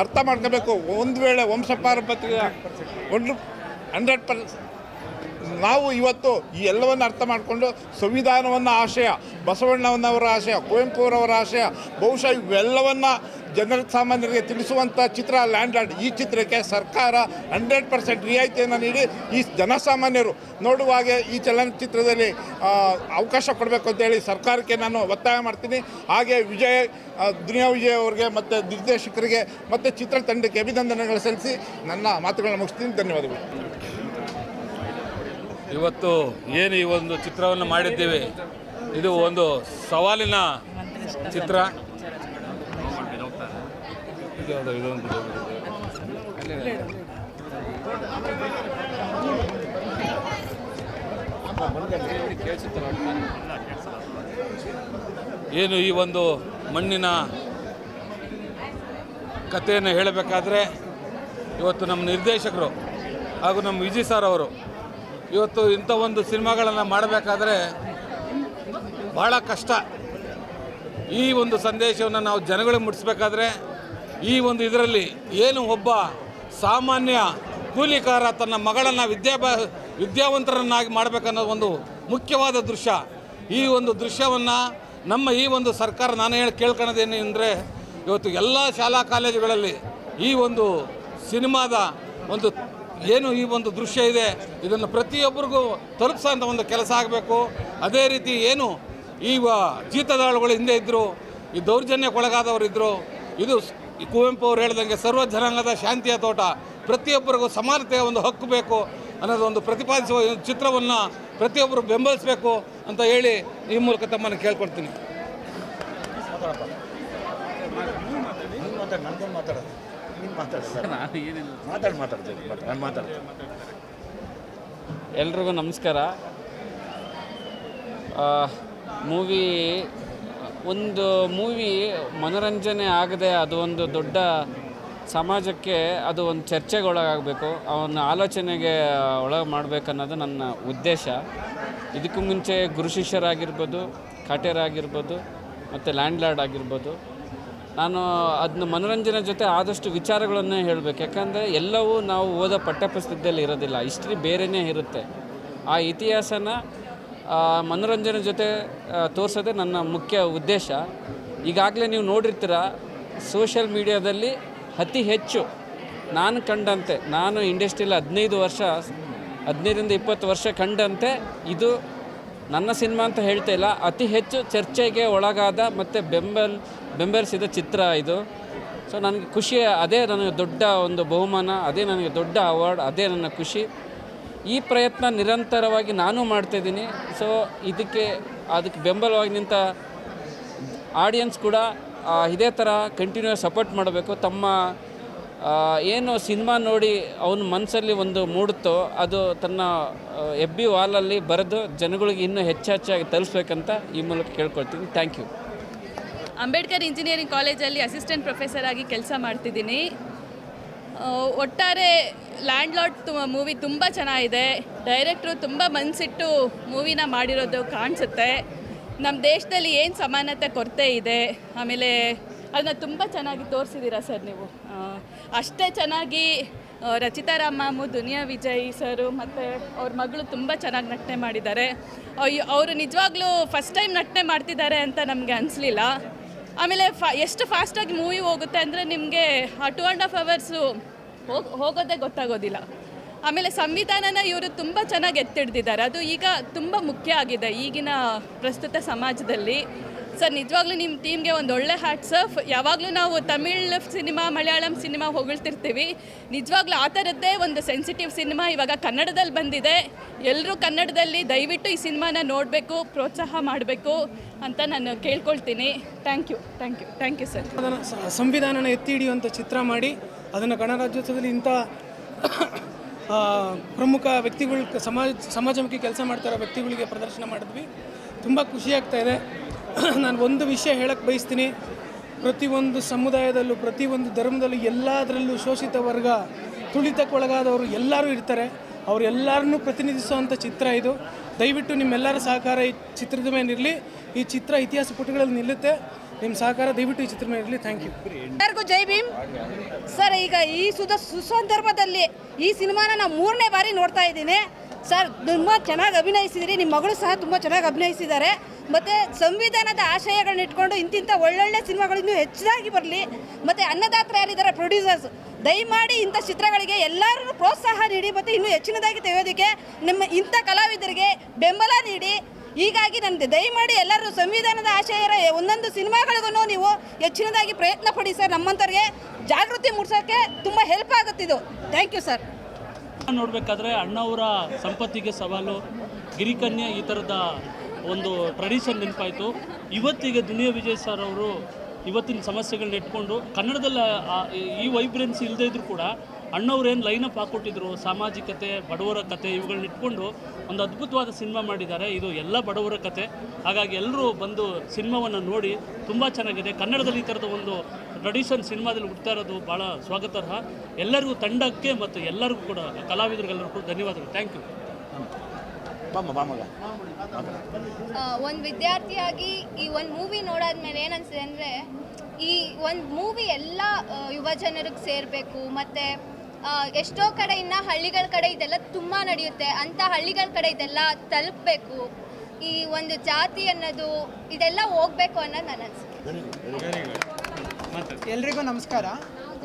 [SPEAKER 17] ಅರ್ಥ ಮಾಡ್ಕೋಬೇಕು. ಒಂದು ವೇಳೆ ವಂಶ ಪಾರಂಪರ್ಯ 100% ನಾವು ಇವತ್ತು ಈ ಎಲ್ಲವನ್ನು ಅರ್ಥ ಮಾಡಿಕೊಂಡು ಸಂವಿಧಾನವನ್ನು ಆಶಯ, ಬಸವಣ್ಣನವರ ಆಶಯ, ಕುವೆಂಪುರವರ ಆಶಯ, ಬಹುಶಃ ಇವೆಲ್ಲವನ್ನು ಜನಸಾಮಾನ್ಯರಿಗೆ ತಿಳಿಸುವಂಥ ಚಿತ್ರ ಲ್ಯಾಂಡ್ ಲಾರ್ಡ್. ಈ ಚಿತ್ರಕ್ಕೆ ಸರ್ಕಾರ 100% ರಿಯಾಯಿತಿಯನ್ನು ನೀಡಿ ಈ ಜನಸಾಮಾನ್ಯರು ನೋಡುವಾಗೆ ಈ ಚಲನಚಿತ್ರದಲ್ಲಿ ಅವಕಾಶ ಕೊಡಬೇಕು ಅಂತೇಳಿ ಸರ್ಕಾರಕ್ಕೆ ನಾನು ಒತ್ತಾಯ ಮಾಡ್ತೀನಿ. ಹಾಗೆ ದುನಿಯಾ ವಿಜಯ್ ಅವರಿಗೆ ಮತ್ತು ನಿರ್ದೇಶಕರಿಗೆ ಮತ್ತು ಚಿತ್ರತಂಡಕ್ಕೆ ಅಭಿನಂದನೆಗಳು ಸಲ್ಲಿಸಿ ನನ್ನ ಮಾತುಗಳನ್ನು ಮುಗಿಸ್ತೀನಿ. ಧನ್ಯವಾದಗಳು.
[SPEAKER 18] ಇವತ್ತು ಏನು ಈ ಒಂದು ಚಿತ್ರವನ್ನು ಮಾಡಿದ್ದೇವೆ, ಇದು ಒಂದು ಸವಾಲಿನ ಚಿತ್ರ. ಏನು ಈ ಒಂದು ಮಣ್ಣಿನ ಕಥೆಯನ್ನು ಹೇಳಬೇಕಾದ್ರೆ ಇವತ್ತು ನಮ್ಮ ನಿರ್ದೇಶಕರು ಹಾಗೂ ನಮ್ಮ ವಿಜಯ್ ಸರ್ ಅವರು ಇವತ್ತು ಇಂಥ ಒಂದು ಸಿನಿಮಾಗಳನ್ನು ಮಾಡಬೇಕಾದ್ರೆ ಬಹಳ ಕಷ್ಟ. ಈ ಒಂದು ಸಂದೇಶವನ್ನು ನಾವು ಜನಗಳಿಗೆ ಮುಟ್ಟಿಸ್ಬೇಕಾದ್ರೆ ಈ ಒಂದು ಇದರಲ್ಲಿ ಏನು ಒಬ್ಬ ಸಾಮಾನ್ಯ ಕೂಲಿಕಾರ ತನ್ನ ಮಗಳನ್ನು ವಿದ್ಯಾವಂತರನ್ನಾಗಿ ಮಾಡಬೇಕನ್ನೋದು ಒಂದು ಮುಖ್ಯವಾದ ದೃಶ್ಯ. ಈ ಒಂದು ದೃಶ್ಯವನ್ನು ನಮ್ಮ ಈ ಒಂದು ಸರ್ಕಾರ ನಾನು ಕೇಳ್ಕೊಳ್ಳೋದೇನು ಅಂದರೆ ಇವತ್ತು ಎಲ್ಲ ಶಾಲಾ ಕಾಲೇಜುಗಳಲ್ಲಿ ಈ ಒಂದು ಸಿನಿಮಾದ ಒಂದು ಏನು ಈ ಒಂದು ದೃಶ್ಯ ಇದೆ ಇದನ್ನು ಪ್ರತಿಯೊಬ್ಬರಿಗೂ ತಲುಪಿಸೋಂಥ ಒಂದು ಕೆಲಸ ಆಗಬೇಕು. ಅದೇ ರೀತಿ ಏನು ಈ ಜೀತದಾಳುಗಳು ಹಿಂದೆ ಇದ್ದರು, ಈ ದೌರ್ಜನ್ಯಕ್ಕೊಳಗಾದವರು ಇದ್ದರು, ಇದು ಕುವೆಂಪು ಅವರು ಹೇಳ್ದಂಗೆ ಸರ್ವ ಜನಾಂಗದ ಶಾಂತಿಯ ತೋಟ, ಪ್ರತಿಯೊಬ್ಬರಿಗೂ ಸಮಾನತೆಯ ಒಂದು ಹಕ್ಕು ಬೇಕು ಅನ್ನೋದು ಒಂದು ಪ್ರತಿಪಾದಿಸುವ ಚಿತ್ರವನ್ನು ಪ್ರತಿಯೊಬ್ಬರು ಬೆಂಬಲಿಸಬೇಕು ಅಂತ ಹೇಳಿ ಈ ಮೂಲಕ ತಮ್ಮನ್ನು ಕೇಳ್ಕೊಳ್ತೀನಿ.
[SPEAKER 19] ಎಲ್ರಿಗೂ ನಮಸ್ಕಾರ. ಒಂದು ಮೂವಿ ಮನೋರಂಜನೆ ಆಗದೆ ಅದು ಒಂದು ದೊಡ್ಡ ಸಮಾಜಕ್ಕೆ ಅದು ಒಂದು ಚರ್ಚೆಗೆ ಒಳಗಾಗಬೇಕು, ಅವನ ಆಲೋಚನೆಗೆ ಒಳಗೆ ಮಾಡಬೇಕನ್ನೋದು ನನ್ನ ಉದ್ದೇಶ. ಇದಕ್ಕೂ ಮುಂಚೆ ಗುರು ಶಿಷ್ಯರಾಗಿರ್ಬೋದು, ಕಾಟೇರಾಗಿರ್ಬೋದು ಮತ್ತು ಲ್ಯಾಂಡ್ ಲಾರ್ಡ್ ಆಗಿರ್ಬೋದು, ನಾನು ಅದನ್ನ ಮನೋರಂಜನೆ ಜೊತೆ ಆದಷ್ಟು ವಿಚಾರಗಳನ್ನೇ ಹೇಳಬೇಕು. ಯಾಕಂದರೆ ಎಲ್ಲವೂ ನಾವು ಓದೋ ಪಠ್ಯಪುಸ್ತಕದಲ್ಲಿ ಇರೋದಿಲ್ಲ, ಹಿಸ್ಟ್ರಿ ಬೇರೆಯೇ ಇರುತ್ತೆ. ಆ ಇತಿಹಾಸನ ಮನೋರಂಜನೆ ಜೊತೆ ತೋರಿಸೋದೇ ನನ್ನ ಮುಖ್ಯ ಉದ್ದೇಶ. ಈಗಾಗಲೇ ನೀವು ನೋಡಿರ್ತೀರ ಸೋಷಿಯಲ್ ಮೀಡಿಯಾದಲ್ಲಿ ಅತಿ ಹೆಚ್ಚು ನಾನು ಕಂಡಂತೆ, ನಾನು ಇಂಡಸ್ಟ್ರಿಯಲ್ಲಿ 15ರಿಂದ 20 ವರ್ಷ ಕಂಡಂತೆ ಇದು ನನ್ನ ಸಿನಿಮಾ ಅಂತ ಹೇಳ್ತಾ ಇಲ್ಲ, ಅತಿ ಹೆಚ್ಚು ಚರ್ಚೆಗೆ ಒಳಗಾದ ಮತ್ತು ಬೆಂಬಲಿಸಿದ ಚಿತ್ರ ಇದು. ಸೊ ನನಗೆ ಖುಷಿ, ಅದೇ ನನಗೆ ದೊಡ್ಡ ಒಂದು ಬಹುಮಾನ, ಅದೇ ನನಗೆ ದೊಡ್ಡ ಅವಾರ್ಡ್, ಅದೇ ನನ್ನ ಖುಷಿ. ಈ ಪ್ರಯತ್ನ ನಿರಂತರವಾಗಿ ನಾನು ಮಾಡ್ತಾಯಿದ್ದೀನಿ. ಸೊ ಅದಕ್ಕೆ ಬೆಂಬಲವಾಗಿ ನಿಂತ ಆಡಿಯನ್ಸ್ ಕೂಡ ಇದೇ ಥರ ಕಂಟಿನ್ಯೂಸ್ ಸಪೋರ್ಟ್ ಮಾಡಬೇಕು. ತಮ್ಮ ಏನು ಸಿನಿಮಾ ನೋಡಿ ಅವನ ಮನಸ್ಸಲ್ಲಿ ಒಂದು ಮೂಡುತ್ತೋ ಅದು ತನ್ನ FB ವಾಲಲ್ಲಿ ಬರೆದು ಜನಗಳಿಗೆ ಇನ್ನೂ ಹೆಚ್ಚಾಗಿ ತಲುಪಿಸ್ಬೇಕಂತ ಈ ಮೂಲಕ ಕೇಳ್ಕೊಳ್ತೀನಿ. Thank you.
[SPEAKER 20] ಅಂಬೇಡ್ಕರ್ ಇಂಜಿನಿಯರಿಂಗ್ ಕಾಲೇಜಲ್ಲಿ ಅಸಿಸ್ಟೆಂಟ್ ಪ್ರೊಫೆಸರ್ ಆಗಿ ಕೆಲಸ ಮಾಡ್ತಿದ್ದೀನಿ. ಒಟ್ಟಾರೆ ಲ್ಯಾಂಡ್ ಲಾರ್ಡ್ ಮೂವಿ ತುಂಬ ಚೆನ್ನಾಗಿದೆ. ಡೈರೆಕ್ಟ್ರು ತುಂಬ ಮನಸ್ಸಿಟ್ಟು ಮೂವಿನ ಮಾಡಿರೋದು ಕಾಣಿಸುತ್ತೆ. ನಮ್ಮ ದೇಶದಲ್ಲಿ ಏನು ಸಮಾನತೆ ಕೊರತೆ ಇದೆ, ಆಮೇಲೆ ಅದನ್ನ ತುಂಬ ಚೆನ್ನಾಗಿ ತೋರಿಸಿದ್ದೀರಾ ಸರ್ ನೀವು. ಅಷ್ಟೇ ಚೆನ್ನಾಗಿ ರಚಿತಾ ರಾಮ್ ಮ್ಯಾಮು, ದುನಿಯಾ ವಿಜಯ್ ಸರು ಮತ್ತು ಅವ್ರ ಮಗಳು ತುಂಬ ಚೆನ್ನಾಗಿ ನಟನೆ ಮಾಡಿದ್ದಾರೆ. ಅವರು ನಿಜವಾಗ್ಲೂ ಫಸ್ಟ್ ಟೈಮ್ ನಟನೆ ಮಾಡ್ತಿದ್ದಾರೆ ಅಂತ ನಮಗೆ ಅನಿಸ್ಲಿಲ್ಲ. ಆಮೇಲೆ ಎಷ್ಟು ಫಾಸ್ಟಾಗಿ ಮೂವಿ ಹೋಗುತ್ತೆ ಅಂದರೆ ನಿಮಗೆ ಆ 2.5 ಅವರ್ಸು ಹೋಗೋದೇ ಗೊತ್ತಾಗೋದಿಲ್ಲ. ಆಮೇಲೆ ಸಂವಿಧಾನನ ಇವರು ತುಂಬ ಚೆನ್ನಾಗಿ ಎತ್ತಿಡ್ದಿದ್ದಾರೆ. ಅದು ಈಗ ತುಂಬ ಮುಖ್ಯ ಆಗಿದೆ ಈಗಿನ ಪ್ರಸ್ತುತ ಸಮಾಜದಲ್ಲಿ. ಸರ್ ನಿಜವಾಗ್ಲೂ ನಿಮ್ಮ ಟೀಮ್ಗೆ ಒಂದು ಒಳ್ಳೆ ಹ್ಯಾಟ್ಸ್ ಆಫ್. ಯಾವಾಗಲೂ ನಾವು ತಮಿಳ್ ಸಿನಿಮಾ, ಮಲಯಾಳಂ ಸಿನಿಮಾ ಹೊಗಳ್ತಿರ್ತೀವಿ, ನಿಜವಾಗ್ಲೂ ಆ ಥರದ್ದೇ ಒಂದು ಸೆನ್ಸಿಟಿವ್ ಸಿನಿಮಾ ಇವಾಗ ಕನ್ನಡದಲ್ಲಿ ಬಂದಿದೆ. ಎಲ್ಲರೂ ಕನ್ನಡದಲ್ಲಿ ದಯವಿಟ್ಟು ಈ ಸಿನಿಮಾನ ನೋಡಬೇಕು, ಪ್ರೋತ್ಸಾಹ ಮಾಡಬೇಕು ಅಂತ ನಾನು ಕೇಳ್ಕೊಳ್ತೀನಿ. Thank you sir.
[SPEAKER 21] ಸಂವಿಧಾನನ ಎತ್ತಿ ಹಿಡಿಯುವಂಥ ಚಿತ್ರ ಮಾಡಿ ಅದನ್ನು ಗಣರಾಜ್ಯೋತ್ಸವದಲ್ಲಿ ಇಂಥ ಪ್ರಮುಖ ವ್ಯಕ್ತಿಗಳು, ಸಮಾಜಮುಖಿ ಕೆಲಸ ಮಾಡ್ತಾರೋ ವ್ಯಕ್ತಿಗಳಿಗೆ ಪ್ರದರ್ಶನ ಮಾಡಿದ್ವಿ. ತುಂಬ ಖುಷಿಯಾಗ್ತಾಯಿದೆ. ನಾನು ಒಂದು ವಿಷಯ ಹೇಳಕ್ಕೆ ಬಯಸ್ತೀನಿ. ಪ್ರತಿಯೊಂದು ಸಮುದಾಯದಲ್ಲೂ, ಪ್ರತಿಯೊಂದು ಧರ್ಮದಲ್ಲೂ, ಎಲ್ಲದರಲ್ಲೂ ಶೋಷಿತ ವರ್ಗ, ತುಳಿತಕ್ಕೊಳಗಾದವರು ಎಲ್ಲರೂ ಇರ್ತಾರೆ. ಅವರೆಲ್ಲರನ್ನೂ ಪ್ರತಿನಿಧಿಸುವಂಥ ಚಿತ್ರ ಇದು. ದಯವಿಟ್ಟು ನಿಮ್ಮೆಲ್ಲರ ಸಹಕಾರ ಈ ಚಿತ್ರದ ಮೇಲೆ ಇರಲಿ. ಈ ಚಿತ್ರ ಇತಿಹಾಸ ಪುಟಗಳಲ್ಲಿ ನಿಲ್ಲುತ್ತೆ. ನಿಮ್ಮ ಸಹಕಾರ ದಯವಿಟ್ಟು ಈ ಚಿತ್ರ ಮೇಲೆ ಇರಲಿ. Thank you.
[SPEAKER 22] ಎಲ್ಲರಿಗೂ ಜೈ ಭೀಮ್ ಸರ್. ಈಗ ಈ ಸುಸಂದರ್ಭದಲ್ಲಿ ಈ ಸಿನಿಮಾನ ನಾವು 3ನೇ ಬಾರಿ ನೋಡ್ತಾ ಇದ್ದೀನಿ ಸರ್. ತುಂಬ ಚೆನ್ನಾಗಿ ಅಭಿನಯಿಸಿದಿರಿ. ನಿಮ್ಮ ಮಗಳು ಸಹ ತುಂಬ ಚೆನ್ನಾಗಿ ಅಭಿನಯಿಸಿದ್ದಾರೆ. ಮತ್ತು ಸಂವಿಧಾನದ ಆಶಯಗಳನ್ನ ಇಟ್ಕೊಂಡು ಇಂತಿಂಥ ಒಳ್ಳೊಳ್ಳೆ ಸಿನಿಮಾಗಳು ಇನ್ನೂ ಹೆಚ್ಚಾಗಿ ಬರಲಿ. ಮತ್ತು ಅನ್ನದಾತರು ಯಾರಿದ್ದಾರೆ, ಪ್ರೊಡ್ಯೂಸರ್ಸ್, ದಯಮಾಡಿ ಇಂಥ ಚಿತ್ರಗಳಿಗೆ ಎಲ್ಲರೂ ಪ್ರೋತ್ಸಾಹ ನೀಡಿ ಮತ್ತು ಇನ್ನೂ ಹೆಚ್ಚಿನದಾಗಿ ತೆಗೆಯೋದಕ್ಕೆ ನಿಮ್ಮ ಇಂಥ ಕಲಾವಿದರಿಗೆ ಬೆಂಬಲ ನೀಡಿ. ಹೀಗಾಗಿ ನನಗೆ ದಯಮಾಡಿ ಎಲ್ಲರೂ ಸಂವಿಧಾನದ ಆಶಯರ ಒಂದೊಂದು ಸಿನಿಮಾಗಳಿಗೂ ನೀವು ಹೆಚ್ಚಿನದಾಗಿ ಪ್ರಯತ್ನ ಪಡಿ ಸರ್. ನಮ್ಮಂಥವ್ರಿಗೆ ಜಾಗೃತಿ ಮೂಡಿಸೋಕ್ಕೆ ತುಂಬ ಹೆಲ್ಪ್ ಆಗುತ್ತಿದ್ದು. Thank you sir.
[SPEAKER 23] ನೋಡಬೇಕಾದ್ರೆ ಅಣ್ಣವರ ಸಂಪತ್ತಿಗೆ ಸವಾಲು, ಗಿರಿಕನ್ಯೆ, ಈ ಥರದ ಒಂದು ಟ್ರೆಡಿಷನ್ ನೆನಪಾಯಿತು. ಇವತ್ತಿಗೆ ದುನಿಯಾ ವಿಜಯ್ ಸರ್ ಅವರು ಇವತ್ತಿನ ಸಮಸ್ಯೆಗಳನ್ನ ಇಟ್ಕೊಂಡು ಕನ್ನಡದಲ್ಲಿ ಈ ವೈಬ್ರೆನ್ಸಿ ಇಲ್ಲದೇ ಇದ್ದರೂ ಕೂಡ ಅಣ್ಣವ್ರು ಏನು ಲೈನಪ್ ಹಾಕ್ಕೊಟ್ಟಿದ್ರು, ಸಾಮಾಜಿಕತೆ, ಬಡವರ ಕತೆ, ಇವುಗಳನ್ನ ಇಟ್ಕೊಂಡು ಒಂದು ಅದ್ಭುತವಾದ ಸಿನಿಮಾ ಮಾಡಿದ್ದಾರೆ. ಇದು ಎಲ್ಲ ಬಡವರ ಕತೆ. ಹಾಗಾಗಿ ಎಲ್ಲರೂ ಬಂದು ಸಿನಿಮಾವನ್ನು ನೋಡಿ. ತುಂಬ ಚೆನ್ನಾಗಿದೆ. ಕನ್ನಡದಲ್ಲಿ ಈ ಥರದ ಒಂದು ಟ್ರೆಡಿಷನ್ ಸಿನಿಮಾದಲ್ಲಿ ಹುಡ್ತಾ ಇರೋದು ಭಾಳ ಸ್ವಾಗತಾರ್ಹ. ಎಲ್ಲರಿಗೂ, ತಂಡಕ್ಕೆ ಮತ್ತು ಎಲ್ಲರಿಗೂ ಕೂಡ, ಕಲಾವಿದರಿಗೆಲ್ಲರಿಗೂ ಕೂಡ ಧನ್ಯವಾದಗಳು. Thank you.
[SPEAKER 24] ಒಂದು ವಿದ್ಯಾರ್ಥಿಯಾಗಿ ಈ ಒಂದು ಮೂವಿ ನೋಡಾದ್ಮೇಲೆ ಏನನ್ಸಿದೆ ಅಂದರೆ
[SPEAKER 1] ಈ ಒಂದು ಮೂವಿ ಎಲ್ಲ ಯುವ ಜನರಿಗೆ ಸೇರಬೇಕು. ಮತ್ತು ಎಷ್ಟೋ ಕಡೆ ಇನ್ನು ಹಳ್ಳಿಗಳ ಕಡೆ ಇದೆಲ್ಲ ತುಂಬ ನಡೆಯುತ್ತೆ. ಅಂಥ ಹಳ್ಳಿಗಳ ಕಡೆ ಇದೆಲ್ಲ ತಲುಪಬೇಕು. ಈ ಒಂದು ಜಾತಿ ಅನ್ನೋದು ಇದೆಲ್ಲ ಹೋಗಬೇಕು ಅನ್ನೋದು ನನ್ನ ಅನಿಸಿಕೆ.
[SPEAKER 3] ಎಲ್ರಿಗೂ ನಮಸ್ಕಾರ.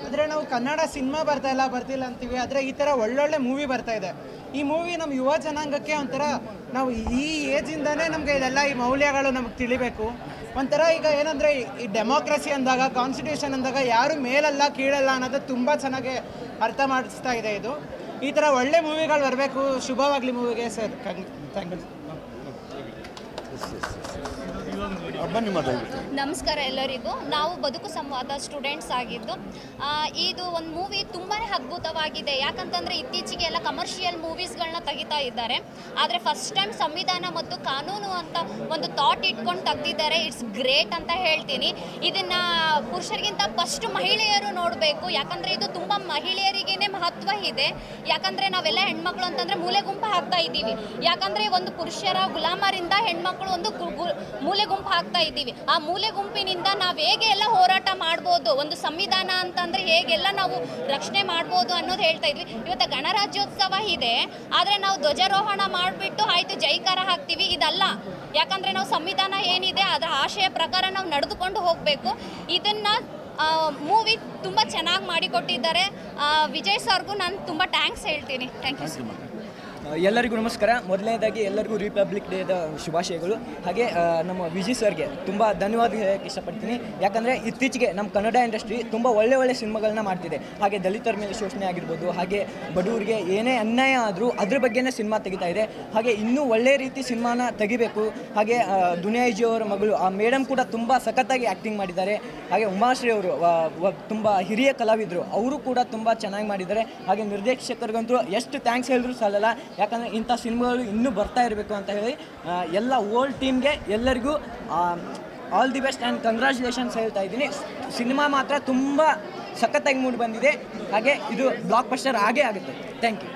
[SPEAKER 3] ಆದರೆ ನಾವು ಕನ್ನಡ ಸಿನಿಮಾ ಬರ್ತಿಲ್ಲ ಅಂತೀವಿ, ಆದರೆ ಈ ಥರ ಒಳ್ಳೊಳ್ಳೆ ಮೂವಿ ಬರ್ತಾ ಇದೆ. ಈ ಮೂವಿ ನಮ್ಮ ಯುವ ಜನಾಂಗಕ್ಕೆ ಒಂಥರ ನಾವು ಈ ಏಜಿಂದನೇ ನಮಗೆ ಇದೆಲ್ಲ ಈ ಮೌಲ್ಯಗಳು ನಮಗೆ ತಿಳಿಬೇಕು. ಒಂಥರ ಈಗ ಏನಂದರೆ ಈ ಡೆಮೋಕ್ರಸಿ ಅಂದಾಗ, ಕಾನ್ಸ್ಟಿಟ್ಯೂಷನ್ ಅಂದಾಗ ಯಾರು ಮೇಲಲ್ಲ ಕೀಳಲ್ಲ ಅನ್ನೋದು ತುಂಬ ಚೆನ್ನಾಗಿ ಅರ್ಥ ಮಾಡಿಸ್ತಾ ಇದೆ ಇದು. ಈ ಥರ ಒಳ್ಳೆ ಮೂವಿಗಳು ಬರಬೇಕು. ಶುಭವಾಗಲಿ ಮೂವಿಗೆ ಸರ್. Thank you.
[SPEAKER 1] ನಮಸ್ಕಾರ ಎಲ್ಲರಿಗೂ. ನಾವು ಬದುಕು ಸಂವಾದ ಸ್ಟೂಡೆಂಟ್ಸ್ ಆಗಿದ್ದು ಇದು ಒಂದು ಮೂವಿ ತುಂಬಾ ಅದ್ಭುತವಾಗಿದೆ. ಯಾಕಂತಂದರೆ ಇತ್ತೀಚೆಗೆ ಎಲ್ಲ ಕಮರ್ಷಿಯಲ್ ಮೂವೀಸ್ಗಳನ್ನ ತೆಗಿತಾ ಇದ್ದಾರೆ. ಆದರೆ ಫಸ್ಟ್ ಟೈಮ್ ಸಂವಿಧಾನ ಮತ್ತು ಕಾನೂನು ಅಂತ ಒಂದು ಥಾಟ್ ಇಟ್ಕೊಂಡು ತೆಗ್ದಿದ್ದಾರೆ. ಇಟ್ಸ್ ಗ್ರೇಟ್ ಅಂತ ಹೇಳ್ತೀನಿ. ಇದನ್ನು ಪುರುಷರಿಗಿಂತ ಫಸ್ಟ್ ಮಹಿಳೆಯರು ನೋಡಬೇಕು. ಯಾಕಂದರೆ ಇದು ತುಂಬ ಮಹಿಳೆಯರಿಗೇ ಮಹತ್ವ ಇದೆ. ಯಾಕಂದರೆ ನಾವೆಲ್ಲ ಹೆಣ್ಮಕ್ಳು ಅಂತಂದರೆ ಮೂಲೆ ಗುಂಪು ಹಾಕ್ತಾ ಇದ್ದೀವಿ. ಯಾಕಂದರೆ ಒಂದು ಪುರುಷರ ಗುಲಾಮರಿಂದ ಹೆಣ್ಮಕ್ಳು ಒಂದು ಮೂಲೆ ಗುಂಪು ಹಾಕ್ತಾ ಇದ್ದೀವಿ. ಆ ಮೂಲೆ ಗುಂಪಿನಿಂದ ನಾವು ಹೇಗೆ ಎಲ್ಲ ಹೋರಾಟ ಮಾಡ್ಬೋದು, ಒಂದು ಸಂವಿಧಾನ ಅಂತಂದರೆ ಹೇಗೆಲ್ಲ ನಾವು ರಕ್ಷಣೆ ಮಾಡ್ಬೋದು ಅನ್ನೋದು ಹೇಳ್ತಾ ಇದ್ವಿ. ಇವತ್ತು ಗಣರಾಜ್ಯೋತ್ಸವ ಇದೆ, ಆದರೆ ನಾವು ಧ್ವಜಾರೋಹಣ ಮಾಡಿಬಿಟ್ಟು ಆಯಿತು ಜೈಕಾರ ಹಾಕ್ತೀವಿ, ಇದಲ್ಲ. ಯಾಕಂದರೆ ನಾವು ಸಂವಿಧಾನ ಏನಿದೆ ಅದರ ಆಶಯ ಪ್ರಕಾರ ನಾವು ನಡೆದುಕೊಂಡು ಹೋಗಬೇಕು. ಇದನ್ನು ಮೂವಿ ತುಂಬ ಚೆನ್ನಾಗಿ ಮಾಡಿಕೊಟ್ಟಿದ್ದಾರೆ. ವಿಜಯ್ ಸರ್ಗೂ ನಾನು ತುಂಬ ಥ್ಯಾಂಕ್ಸ್ ಹೇಳ್ತೀನಿ. Thank you.
[SPEAKER 4] ಎಲ್ಲರಿಗೂ ನಮಸ್ಕಾರ. ಮೊದಲನೇದಾಗಿ ಎಲ್ಲರಿಗೂ ರಿಪಬ್ಲಿಕ್ ಡೇದ ಶುಭಾಶಯಗಳು. ಹಾಗೆ ನಮ್ಮ ವಿಜಯ್ ಸರ್ಗೆ ತುಂಬ ಧನ್ಯವಾದ ಹೇಳೋಕ್ಕೆ ಇಷ್ಟಪಡ್ತೀನಿ. ಯಾಕಂದರೆ ಇತ್ತೀಚೆಗೆ ನಮ್ಮ ಕನ್ನಡ ಇಂಡಸ್ಟ್ರಿ ತುಂಬ ಒಳ್ಳೆ ಸಿನಿಮಾಗಳನ್ನ ಮಾಡ್ತಿದೆ. ಹಾಗೆ ದಲಿತರ ಮೇಲೆ ಶೋಷಣೆ ಆಗಿರ್ಬೋದು, ಹಾಗೆ ಬಡವರಿಗೆ ಏನೇ ಅನ್ಯಾಯ ಆದರೂ ಅದ್ರ ಬಗ್ಗೆನೇ ಸಿನಿಮಾ ತೆಗಿತಾ ಇದೆ. ಹಾಗೆ ಇನ್ನೂ ಒಳ್ಳೆ ರೀತಿ ಸಿನಿಮಾನ ತೆಗಿಬೇಕು. ಹಾಗೆ ದುನಿಯಾಜಿ ಅವರ ಮಗಳು ಆ ಮೇಡಮ್ ಕೂಡ ತುಂಬ ಸಖತ್ತಾಗಿ ಆ್ಯಕ್ಟಿಂಗ್ ಮಾಡಿದ್ದಾರೆ. ಹಾಗೆ ಉಮಾಶ್ರೀ ಅವರು ತುಂಬ ಹಿರಿಯ ಕಲಾವಿದರು, ಅವರು ಕೂಡ ತುಂಬ ಚೆನ್ನಾಗಿ ಮಾಡಿದ್ದಾರೆ. ಹಾಗೆ ನಿರ್ದೇಶಕರಿಗಂತೂ ಎಷ್ಟು ಥ್ಯಾಂಕ್ಸ್ ಹೇಳಿದ್ರು ಸಾಲಲ್ಲ. ಯಾಕಂದರೆ ಇಂಥ ಸಿನಿಮಾಗಳು ಇನ್ನೂ ಬರ್ತಾ ಇರಬೇಕು ಅಂತ ಹೇಳಿ ಎಲ್ಲ ಓಲ್ಡ್ ಟೀಮ್ಗೆ ಎಲ್ಲರಿಗೂ all the best and congratulations ಹೇಳ್ತಾ ಇದ್ದೀನಿ. ಸಿನಿಮಾ ಮಾತ್ರ ತುಂಬ ಸಖತ್ತಾಗಿ ಮೂಡಿ ಬಂದಿದೆ. ಹಾಗೆ ಇದು ಬ್ಲಾಕ್ ಬಸ್ಟರ್ ಆಗೇ ಆಗುತ್ತೆ. Thank you.